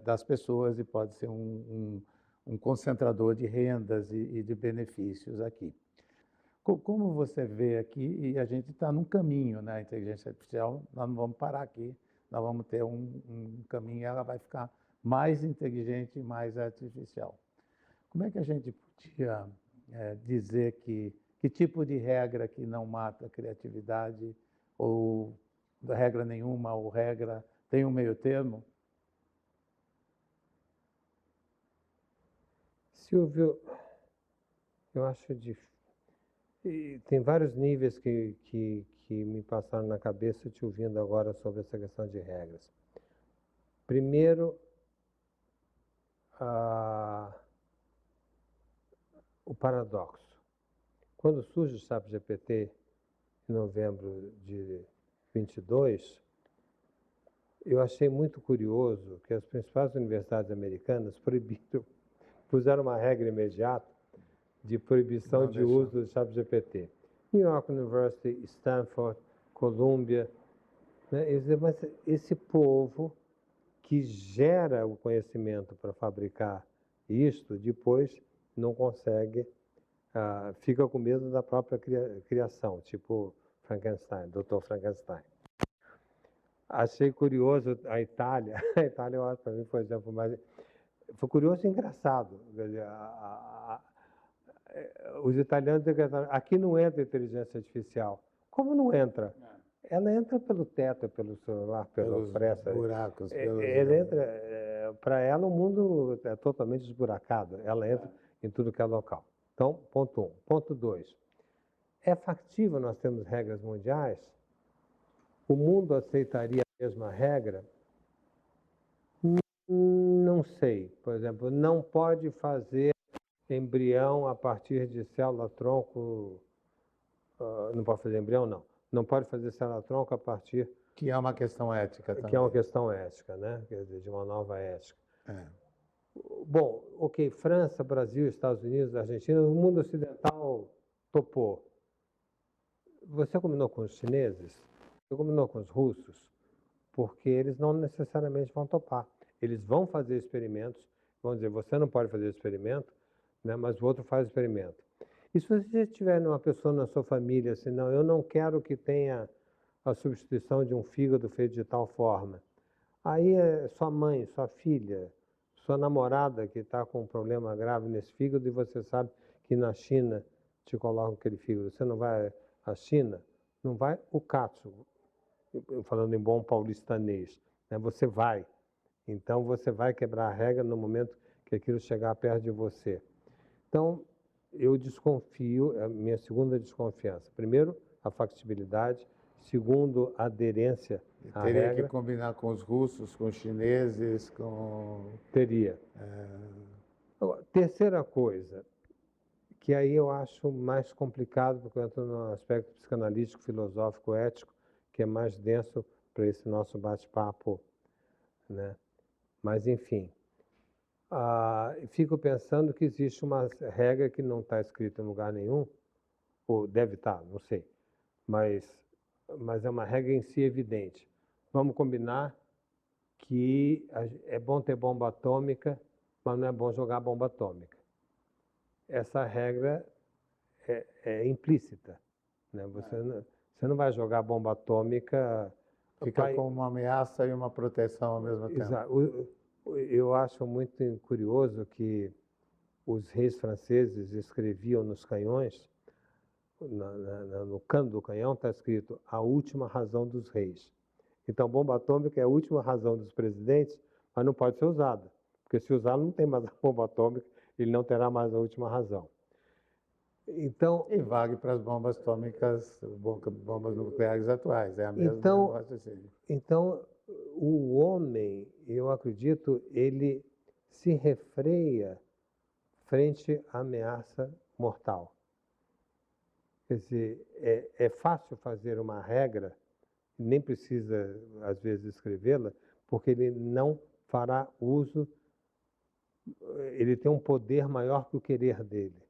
das pessoas e pode ser um concentrador de rendas e de benefícios aqui. Como você vê aqui, e a gente está num caminho, né? A inteligência artificial, nós não vamos parar aqui, nós vamos ter um caminho e ela vai ficar mais inteligente e mais artificial. Como é que a gente podia dizer que tipo de regra que não mata a criatividade, ou regra nenhuma, ou regra Tem um meio termo? Silvio, eu acho difícil. Tem vários níveis que me passaram na cabeça te ouvindo agora sobre essa questão de regras. Primeiro, o paradoxo. Quando surge o ChatGPT, em novembro de 22, eu achei muito curioso que as principais universidades americanas puseram uma regra imediata de proibição de uso do ChatGPT. New York University, Stanford, Columbia, né? Mas esse povo que gera o conhecimento para fabricar isto, depois não consegue, fica com medo da própria criação, tipo Frankenstein, Dr. Frankenstein. Achei curioso a Itália, a Itália, eu acho, para mim, foi exemplo mais... Foi curioso e engraçado. Os italianos decretaram, aqui não entra inteligência artificial. Como não entra? Ela entra pelo teto, pelo celular, pelos buracos. Ela entra, para ela o mundo é totalmente esburacado. Ela entra em tudo que é local. Então, ponto 1. Ponto 2. É factível nós termos regras mundiais? O mundo aceitaria a mesma regra? Não sei. Por exemplo, não pode fazer embrião a partir de célula-tronco. Não pode fazer embrião, não. Não pode fazer célula-tronco a partir... Que é uma questão ética também. Que é uma questão ética, né? Quer dizer, de uma nova ética. Bom, ok, França, Brasil, Estados Unidos, Argentina, o mundo ocidental topou. Você combinou com os chineses? Você combinou com os russos? Porque eles não necessariamente vão topar. Eles vão fazer experimentos, vão dizer, você não pode fazer experimento, né, mas o outro faz experimento. E se você tiver uma pessoa na sua família assim, não, eu não quero que tenha a substituição de um fígado feito de tal forma. Aí é sua mãe, sua filha, sua namorada que está com um problema grave nesse fígado e você sabe que na China te colocam aquele fígado. Você não vai à China? Não vai o katsu, falando em bom paulistanês, né? Você vai. Então você vai quebrar a regra no momento que aquilo chegar perto de você. Então eu desconfio, é a minha segunda desconfiança. Primeiro, a factibilidade. Segundo, a aderência à regra. Teria que combinar com os russos, com os chineses, com... Teria. Agora, terceira coisa, que aí eu acho mais complicado, porque eu entro no aspecto psicanalítico, filosófico, ético, que é mais denso para esse nosso bate-papo, né? Mas, enfim, fico pensando que existe uma regra que não está escrita em lugar nenhum, ou deve estar, não sei, mas é uma regra em si evidente. Vamos combinar que é bom ter bomba atômica, mas não é bom jogar bomba atômica. Essa regra é implícita, né? Você não vai jogar bomba atômica... Fica com uma ameaça e uma proteção ao mesmo tempo. Exato. Eu acho muito curioso que os reis franceses escreviam nos canhões, no cano do canhão está escrito a última razão dos reis. Então, bomba atômica é a última razão dos presidentes, mas não pode ser usada, porque se usar não tem mais a bomba atômica, ele não terá mais a última razão. Então, e vale para as bombas atômicas, bombas nucleares atuais, é a mesma raciocínio. Então, o homem, eu acredito, ele se refreia frente à ameaça mortal. Quer dizer, é fácil fazer uma regra, nem precisa, às vezes, escrevê-la, porque ele não fará uso, ele tem um poder maior que o querer dele,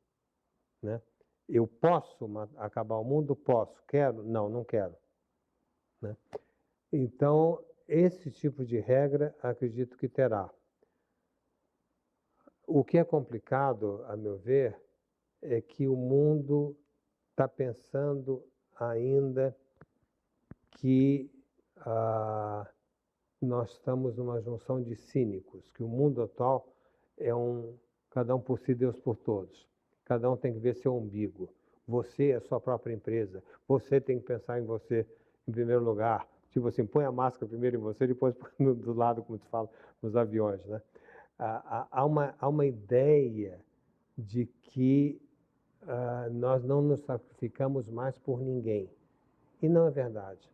né? Eu posso acabar o mundo? Posso. Quero? Não, não quero, né? Então, esse tipo de regra, acredito que terá. O que é complicado, a meu ver, é que o mundo está pensando ainda que nós estamos numa junção de cínicos, que o mundo atual é cada um por si, Deus por todos. Cada um tem que ver seu umbigo. Você é a sua própria empresa. Você tem que pensar em você em primeiro lugar. Tipo assim, põe a máscara primeiro em você, depois do lado, como se fala nos aviões, né? Há uma ideia de que nós não nos sacrificamos mais por ninguém. E não é verdade.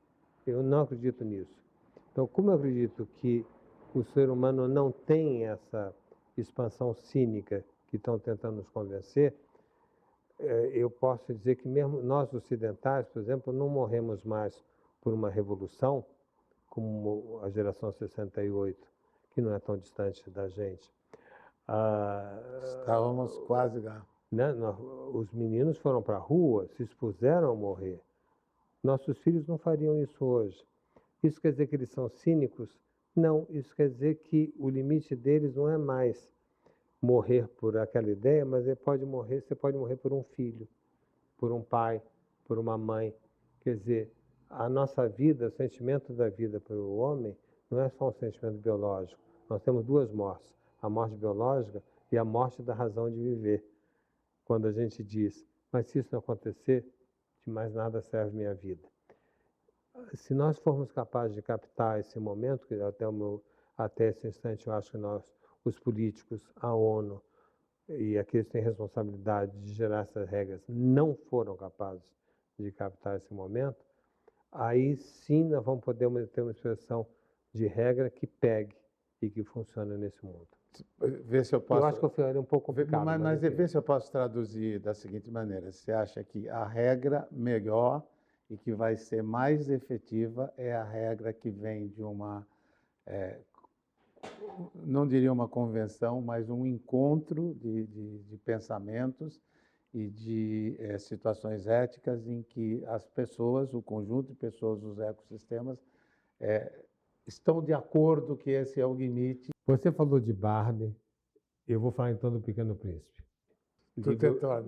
Eu não acredito nisso. Então, como eu acredito que o ser humano não tem essa expansão cínica que estão tentando nos convencer, eu posso dizer que mesmo nós ocidentais, por exemplo, não morremos mais por uma revolução, como a geração 68, que não é tão distante da gente. Estávamos quase lá. Né? Os meninos foram para a rua, se expuseram a morrer. Nossos filhos não fariam isso hoje. Isso quer dizer que eles são cínicos? Não, isso quer dizer que o limite deles não é mais morrer por aquela ideia, mas você pode morrer por um filho, por um pai, por uma mãe. Quer dizer, a nossa vida, o sentimento da vida para o homem, não é só um sentimento biológico. Nós temos duas mortes, a morte biológica e a morte da razão de viver. Quando a gente diz, mas se isso não acontecer, de mais nada serve minha vida. Se nós formos capazes de captar esse momento, que até esse instante eu acho que nós, os políticos, a ONU e aqueles que têm responsabilidade de gerar essas regras, não foram capazes de captar esse momento, aí sim nós vamos poder ter uma expressão de regra que pegue e que funcione nesse mundo. Vê se eu posso... Eu acho que eu falei um pouco complicado. Mas vê se eu posso traduzir da seguinte maneira. Você acha que a regra melhor e que vai ser mais efetiva é a regra que vem de uma, não diria uma convenção, mas um encontro de pensamentos e de situações éticas em que as pessoas, o conjunto de pessoas, os ecossistemas, estão de acordo que esse é o limite. Você falou de Barbie, eu vou falar então do Pequeno Príncipe.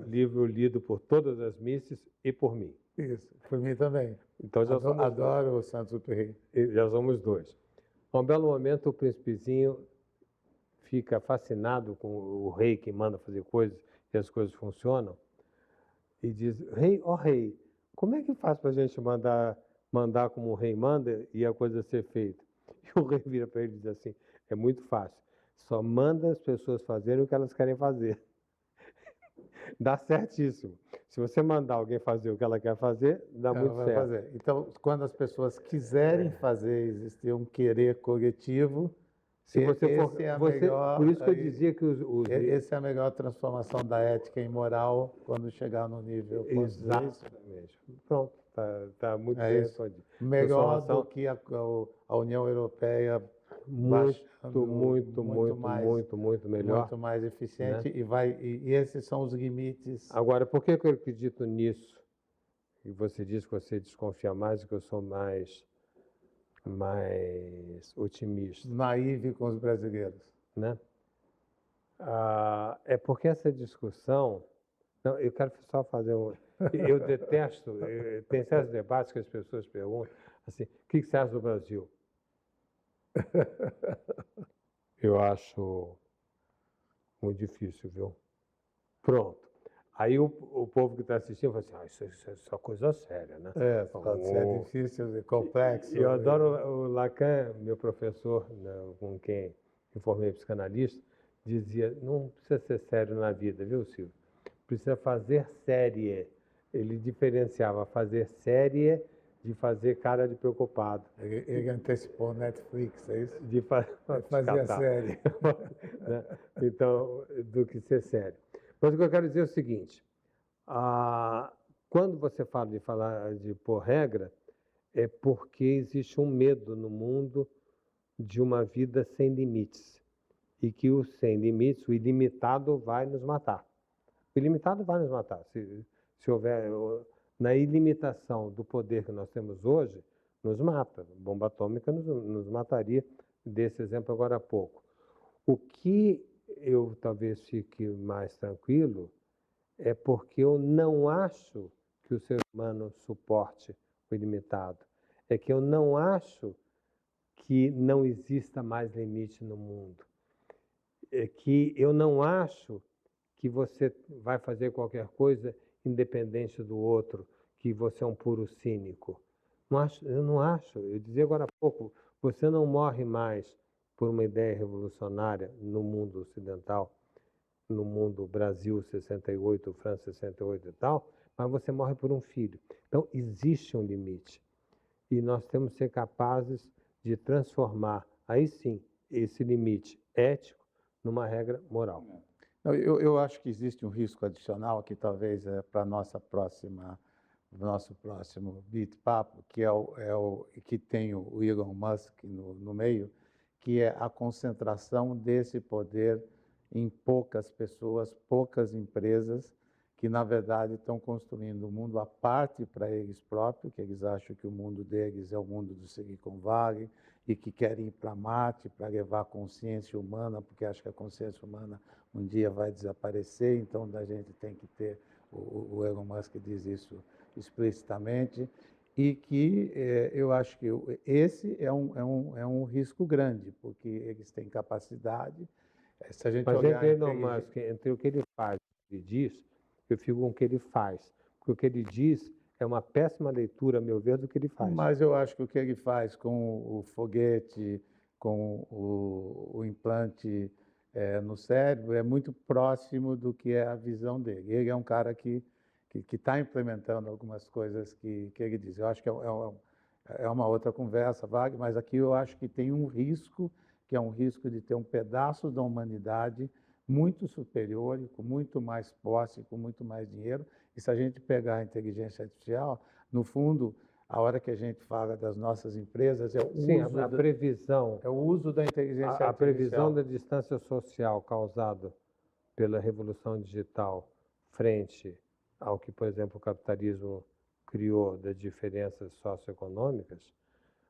Livro lido por todas as misses e por mim. Isso, por mim também. Então adoro o Saint-Exupéry. Já somos dois. A um belo momento o príncipezinho fica fascinado com o rei que manda fazer coisas e as coisas funcionam e diz, rei, ó rei, como é que faz para a gente mandar como o rei manda e a coisa ser feita? E o rei vira para ele e diz assim, é muito fácil, só manda as pessoas fazerem o que elas querem fazer. Dá certíssimo. Se você mandar alguém fazer o que ela quer fazer, dá muito certo. Fazer. Então, quando as pessoas quiserem fazer, existir um querer coletivo, se você for, esse é a melhor, por isso que eu dizia que essa é a melhor transformação da ética em moral quando chegar no nível. Exatamente. Pronto, tá muito bem respondido. Melhor do que a União Europeia. Muito melhor. Muito mais eficiente, né? E esses são os limites. Agora, por que eu acredito nisso? E você diz que você desconfia mais e que eu sou mais otimista. Naive com os brasileiros. Né? É porque essa discussão... Não, eu quero só fazer um... Eu detesto... Tem certos debates que as pessoas perguntam assim, o que você acha do Brasil? Eu acho muito difícil, viu? Pronto. Aí o povo que está assistindo fala assim, isso é só coisa séria, né? É difícil, é complexo. Eu adoro o Lacan, meu professor, né, com quem me formei psicanalista, dizia, não precisa ser sério na vida, viu, Silvio? Precisa fazer série. Ele diferenciava fazer série de fazer cara de preocupado. Ele antecipou Netflix, é isso? De fazer a série. Né? Então, do que ser sério. Mas o que eu quero dizer é o seguinte, quando você fala de pôr regra, é porque existe um medo no mundo de uma vida sem limites. E que o sem limites, o ilimitado, vai nos matar. O ilimitado vai nos matar. Se houver... Na ilimitação do poder que nós temos hoje, nos mata. A bomba atômica nos mataria, desse exemplo agora há pouco. O que eu talvez fique mais tranquilo é porque eu não acho que o ser humano suporte o ilimitado. É que eu não acho que não exista mais limite no mundo. É que eu não acho que você vai fazer qualquer coisa independente do outro, que você é um puro cínico. Eu não acho. Eu dizia agora há pouco, você não morre mais por uma ideia revolucionária no mundo ocidental, no mundo Brasil 68, França 68 e tal, mas você morre por um filho. Então, existe um limite. E nós temos que ser capazes de transformar, aí sim, esse limite ético numa regra moral. Eu acho que existe um risco adicional que talvez é para nosso próximo Bit-Papo, que que tem o Elon Musk no meio, que é a concentração desse poder em poucas pessoas, poucas empresas, que na verdade estão construindo um mundo à parte para eles próprios, que eles acham que o mundo deles é o mundo do Silicon Valley e que querem ir para Marte para levar a consciência humana, porque acham que a consciência humana um dia vai desaparecer, então a gente tem que ter, o Elon Musk diz isso explicitamente, e que eu acho que esse é um risco grande, porque eles têm capacidade, se a gente Mas olhar... entre Elon Musk, entre o que ele faz e o que ele diz, eu fico com o que ele faz. Porque o que ele diz é uma péssima leitura, a meu ver, do que ele faz. Mas eu acho que o que ele faz com o foguete, com o implante no cérebro, é muito próximo do que é a visão dele. Ele é um cara que está implementando algumas coisas que ele diz. Eu acho que é uma outra conversa, Wagner, mas aqui eu acho que tem um risco, que é um risco de ter um pedaço da humanidade muito superior, com muito mais posse, com muito mais dinheiro. E se a gente pegar a inteligência artificial, no fundo, a hora que a gente fala das nossas empresas, é o Sim, uso a previsão, é o uso da inteligência a previsão artificial. da distância social causada pela revolução digital frente ao que, por exemplo, o capitalismo criou das diferenças socioeconômicas,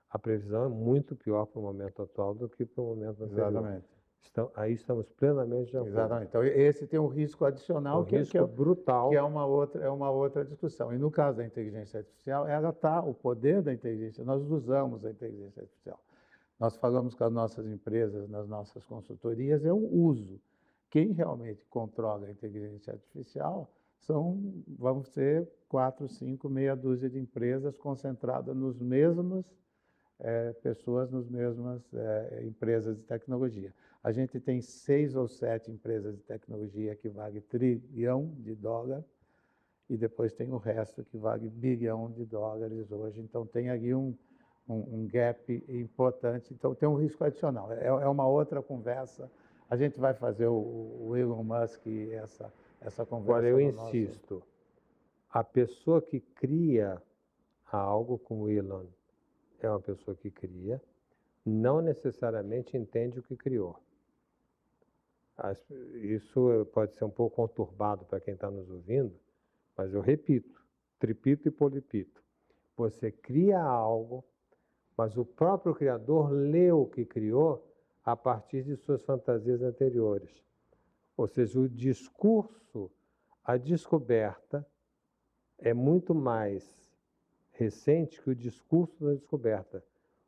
a previsão é muito pior para o momento atual do que para o momento anterior. Exatamente. Aí estamos plenamente de acordo. Exatamente. Então, esse tem um risco adicional Um risco brutal. que é uma outra discussão. E no caso da inteligência artificial, o poder da inteligência, nós usamos a inteligência artificial. Nós falamos com as nossas empresas, nas nossas consultorias, é o uso. Quem realmente controla a inteligência artificial vamos ser 4, 5, meia dúzia de empresas concentradas nos mesmos pessoas, nas mesmas empresas de tecnologia. A gente tem 6 ou 7 empresas de tecnologia que valem $1 trilhão, e depois tem o resto que vale $1 bilhão hoje. Então tem ali um gap importante, então tem um risco adicional. É uma outra conversa. A gente vai fazer o Elon Musk essa conversa. Agora, eu insisto, a pessoa que cria algo como o Elon é uma pessoa que cria, não necessariamente entende o que criou. Isso pode ser um pouco conturbado para quem está nos ouvindo, mas eu repito, tripito e polipito. Você cria algo, mas o próprio criador lê o que criou a partir de suas fantasias anteriores. Ou seja, o discurso, a descoberta, é muito mais recente que o discurso da descoberta.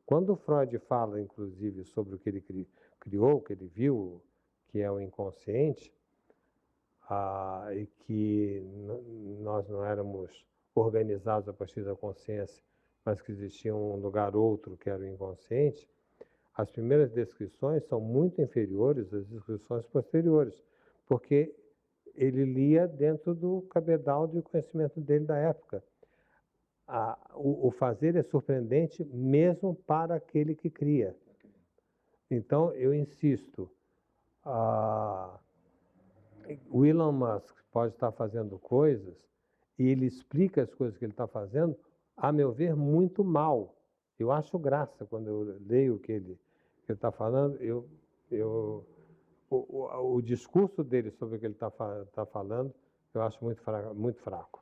Quando Freud fala, inclusive, sobre o que ele criou, o que ele viu, que é o inconsciente, e que nós não éramos organizados a partir da consciência, mas que existia um lugar outro que era o inconsciente, as primeiras descrições são muito inferiores às descrições posteriores, porque ele lia dentro do cabedal de conhecimento dele da época. O fazer é surpreendente mesmo para aquele que cria. Então, eu insisto, o Elon Musk pode estar fazendo coisas e ele explica as coisas que ele está fazendo, a meu ver, muito mal. Eu acho graça quando eu leio o que ele está falando. O discurso dele sobre o que ele está falando, eu acho muito fraco.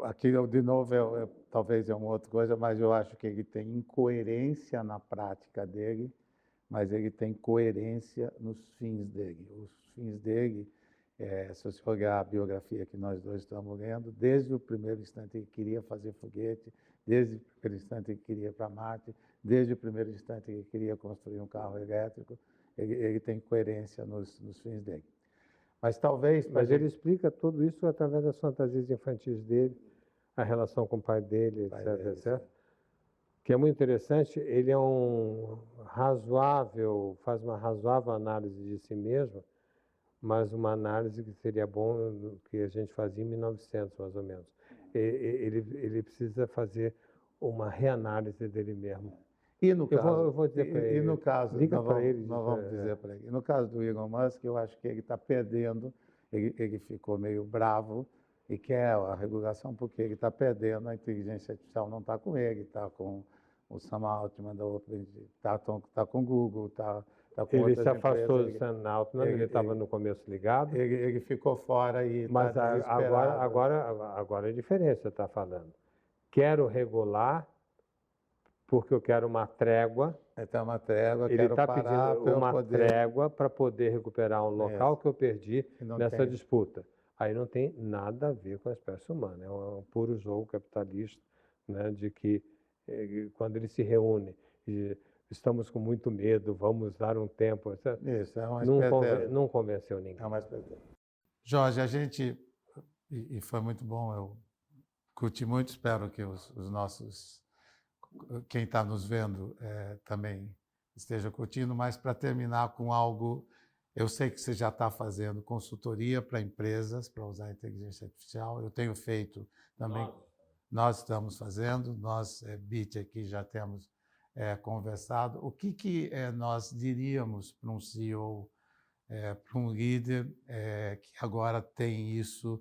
Aqui, de novo, talvez é uma outra coisa, mas eu acho que ele tem incoerência na prática dele, mas ele tem coerência nos fins dele. Os fins dele, se você olhar a biografia que nós dois estamos lendo, desde o primeiro instante ele queria fazer foguete, desde o primeiro instante ele queria ir para Marte, desde o primeiro instante ele queria construir um carro elétrico, ele tem coerência nos fins dele. Mas talvez... Mas ele explica tudo isso através das fantasias infantis dele, a relação com o pai dele, etc, etc. que é muito interessante, ele é um razoável, faz uma razoável análise de si mesmo, mas uma análise que seria bom que a gente fazia em 1900, mais ou menos. Ele precisa fazer uma reanálise dele mesmo. E no caso, eu vou dizer para e ele, no caso, diga para ele. nós vamos dizer para ele. E no caso do Elon Musk, eu acho que ele está perdendo, ele ficou meio bravo e quer a regulação porque ele está perdendo, a inteligência artificial não está com ele, está com o Sam Altman da OpenAI, está com o Google, está com Ele outras se afastou empresas. do Sam Altman, ele estava no começo ligado. Ele ficou fora e está Mas desesperado. agora é diferente, você está falando. Quero regular porque eu quero uma trégua. Então, uma trégua, Ele quero está parar pedindo para eu uma poder... trégua para poder recuperar um local que eu perdi nessa tem. disputa. Aí não tem nada a ver com a espécie humana, é um puro jogo capitalista, né, de que quando ele se reúne, estamos com muito medo, vamos dar um tempo. Isso, é uma não convenceu ninguém. É uma Jorge, a gente, e foi muito bom, eu curti muito, espero que os nossos, quem está nos vendo também esteja curtindo, mas para terminar com algo, eu sei que você já está fazendo consultoria para empresas, para usar a inteligência artificial, eu tenho feito também, nós estamos fazendo, nós, BIT aqui, já temos conversado. O que nós diríamos para um CEO, para um líder que agora tem isso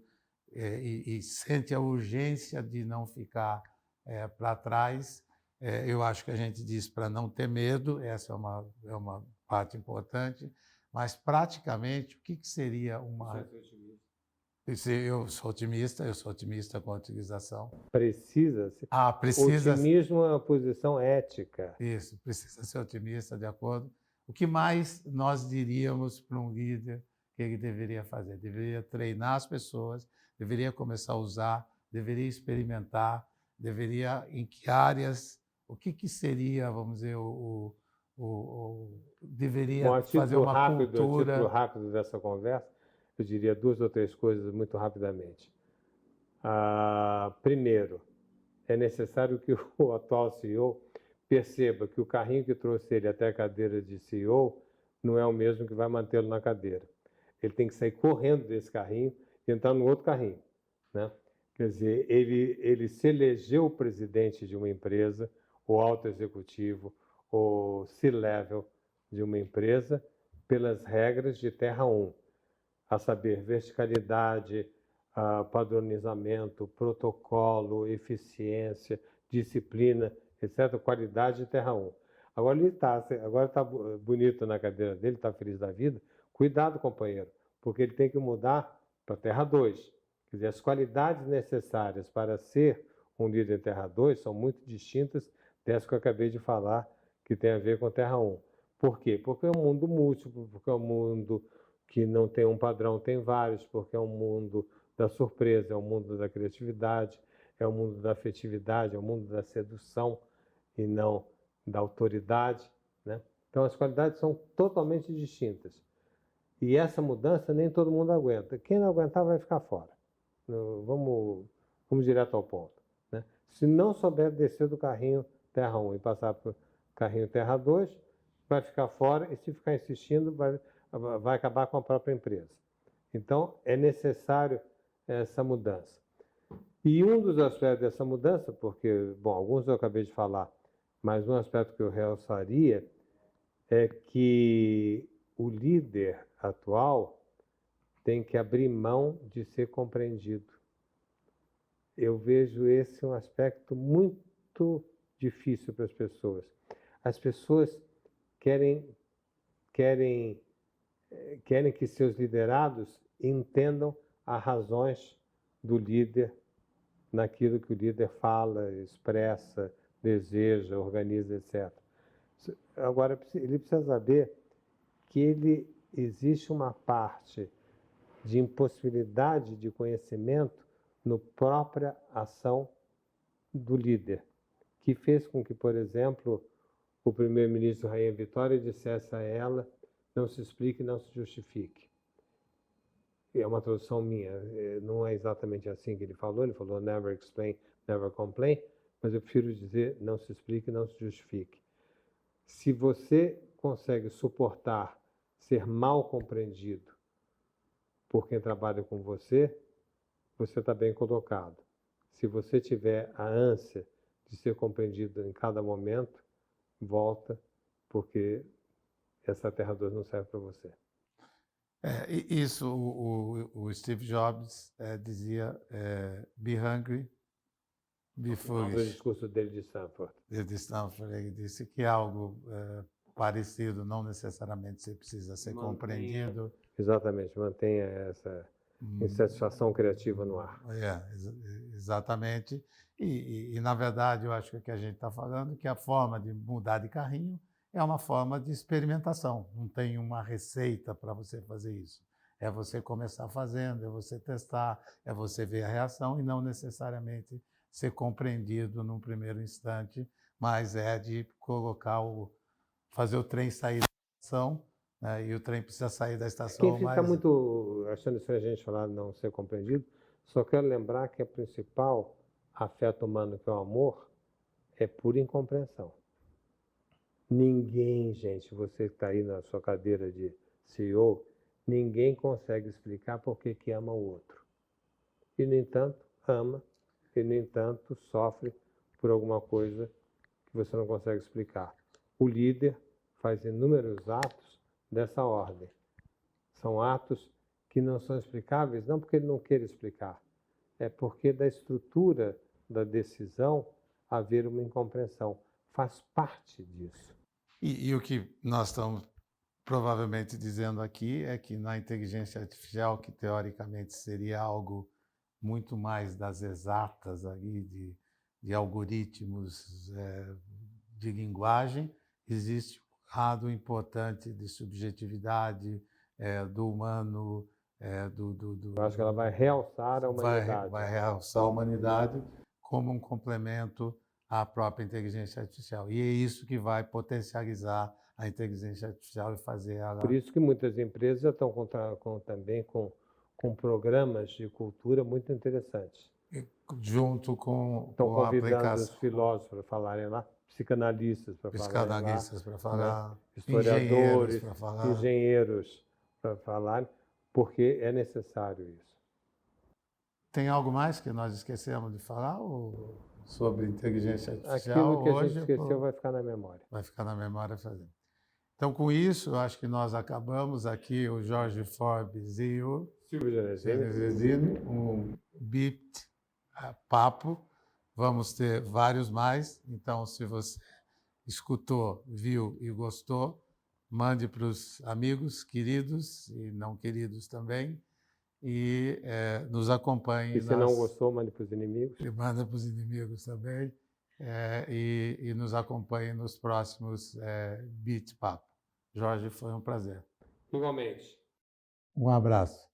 e sente a urgência de não ficar para trás? Eu acho que a gente diz para não ter medo, essa é uma parte importante, mas praticamente o que seria uma... Eu sou otimista com a utilização. Precisa-se. Precisa. Otimismo é uma posição ética. Isso, precisa ser otimista, de acordo. O que mais nós diríamos para um líder que ele deveria fazer? Deveria treinar as pessoas, deveria começar a usar, deveria experimentar, em que áreas, o que seria, vamos dizer, deveria fazer uma cultura... título rápido dessa conversa, eu diria 2 ou 3 coisas muito rapidamente. Primeiro, é necessário que o atual CEO perceba que o carrinho que trouxe ele até a cadeira de CEO não é o mesmo que vai mantê-lo na cadeira. Ele tem que sair correndo desse carrinho e entrar no outro carrinho, né? Quer dizer, ele se elegeu presidente de uma empresa, ou alto executivo, ou C-level de uma empresa, pelas regras de Terra 1, a saber, verticalidade, padronizamento, protocolo, eficiência, disciplina, etc., qualidade de Terra 1. Agora ele está bonito na cadeira dele, está feliz da vida. Cuidado, companheiro, porque ele tem que mudar para Terra 2. Quer dizer, as qualidades necessárias para ser um líder em Terra 2 são muito distintas dessas que eu acabei de falar, que tem a ver com Terra 1. Por quê? Porque é um mundo múltiplo, porque é um mundo que não tem um padrão, tem vários, porque é um mundo da surpresa, é um mundo da criatividade, é o mundo da afetividade, é o mundo da sedução e não da autoridade, né? Então as qualidades são totalmente distintas. E essa mudança nem todo mundo aguenta. Quem não aguentar vai ficar fora. Vamos direto ao ponto, né? Se não souber descer do carrinho Terra 1 e passar para o carrinho Terra 2, vai ficar fora e se ficar insistindo vai acabar com a própria empresa. Então é necessário essa mudança. E um dos aspectos dessa mudança, porque, bom, alguns eu acabei de falar, mas um aspecto que eu realçaria é que o líder atual tem que abrir mão de ser compreendido. Eu vejo esse um aspecto muito difícil para as pessoas. As pessoas querem que seus liderados entendam as razões do líder naquilo que o líder fala, expressa, deseja, organiza, etc. Agora, ele precisa saber que existe uma parte de impossibilidade de conhecimento na própria ação do líder, que fez com que, por exemplo, o primeiro-ministro Rainha Vitória dissesse a ela: não se explique, não se justifique. É uma tradução minha, não é exatamente assim que ele falou never explain, never complain, mas eu prefiro dizer não se explique, não se justifique. Se você consegue suportar ser mal compreendido por quem trabalha com você, você está bem colocado. Se você tiver a ânsia de ser compreendido em cada momento, volta, porque essa Terra 2 não serve para você. Isso o Steve Jobs dizia, be hungry, be foolish. No discurso dele de Stanford. De Stanford, ele disse que algo parecido, não necessariamente você precisa ser compreendido. Exatamente, mantenha essa insatisfação criativa no ar. Exatamente. E, na verdade, eu acho que o que a gente está falando é que a forma de mudar de carrinho é uma forma de experimentação. Não tem uma receita para você fazer isso. É você começar fazendo, é você testar, é você ver a reação e não necessariamente ser compreendido num primeiro instante, mas é de fazer o trem sair da estação, né? E o trem precisa sair da estação. Quem fica muito achando estranho a gente falar não ser compreendido, só quero lembrar que a principal afeto humano, que é o amor, é pura incompreensão. Ninguém, gente, você que está aí na sua cadeira de CEO, ninguém consegue explicar por que ama o outro. E, no entanto, ama, e, no entanto, sofre por alguma coisa que você não consegue explicar. O líder faz inúmeros atos dessa ordem. São atos que não são explicáveis, não porque ele não queira explicar, é porque da estrutura da decisão haver uma incompreensão. Faz parte disso. E o que nós estamos provavelmente dizendo aqui é que na inteligência artificial, que teoricamente seria algo muito mais das exatas ali, de algoritmos de linguagem, existe um lado importante de subjetividade, do humano, Eu acho que ela vai realçar a humanidade. Vai realçar a humanidade como um complemento à própria inteligência artificial. E é isso que vai potencializar a inteligência artificial e fazer ela... Por isso que muitas empresas já estão também com programas de cultura muito interessantes. Junto com estão a convidando aplicação... os filósofos para falarem lá, psicanalistas para falar, né? Historiadores, para falar, engenheiros para falar, porque é necessário isso. Tem algo mais que nós esquecemos de falar sobre inteligência artificial? Aquilo que a gente esqueceu vai ficar na memória. Vai ficar na memória fazendo. Então, com isso, eu acho que nós acabamos aqui, o Jorge Forbes e o Silvio Genesini, um BIP papo. Vamos ter vários mais. Então, se você escutou, viu e gostou, mande para os amigos, queridos e não queridos também. E nos acompanhe. E se não gostou, mande para os inimigos. E manda para os inimigos também. E nos acompanhe nos próximos Beat Papo. Jorge, foi um prazer. Igualmente. Um abraço.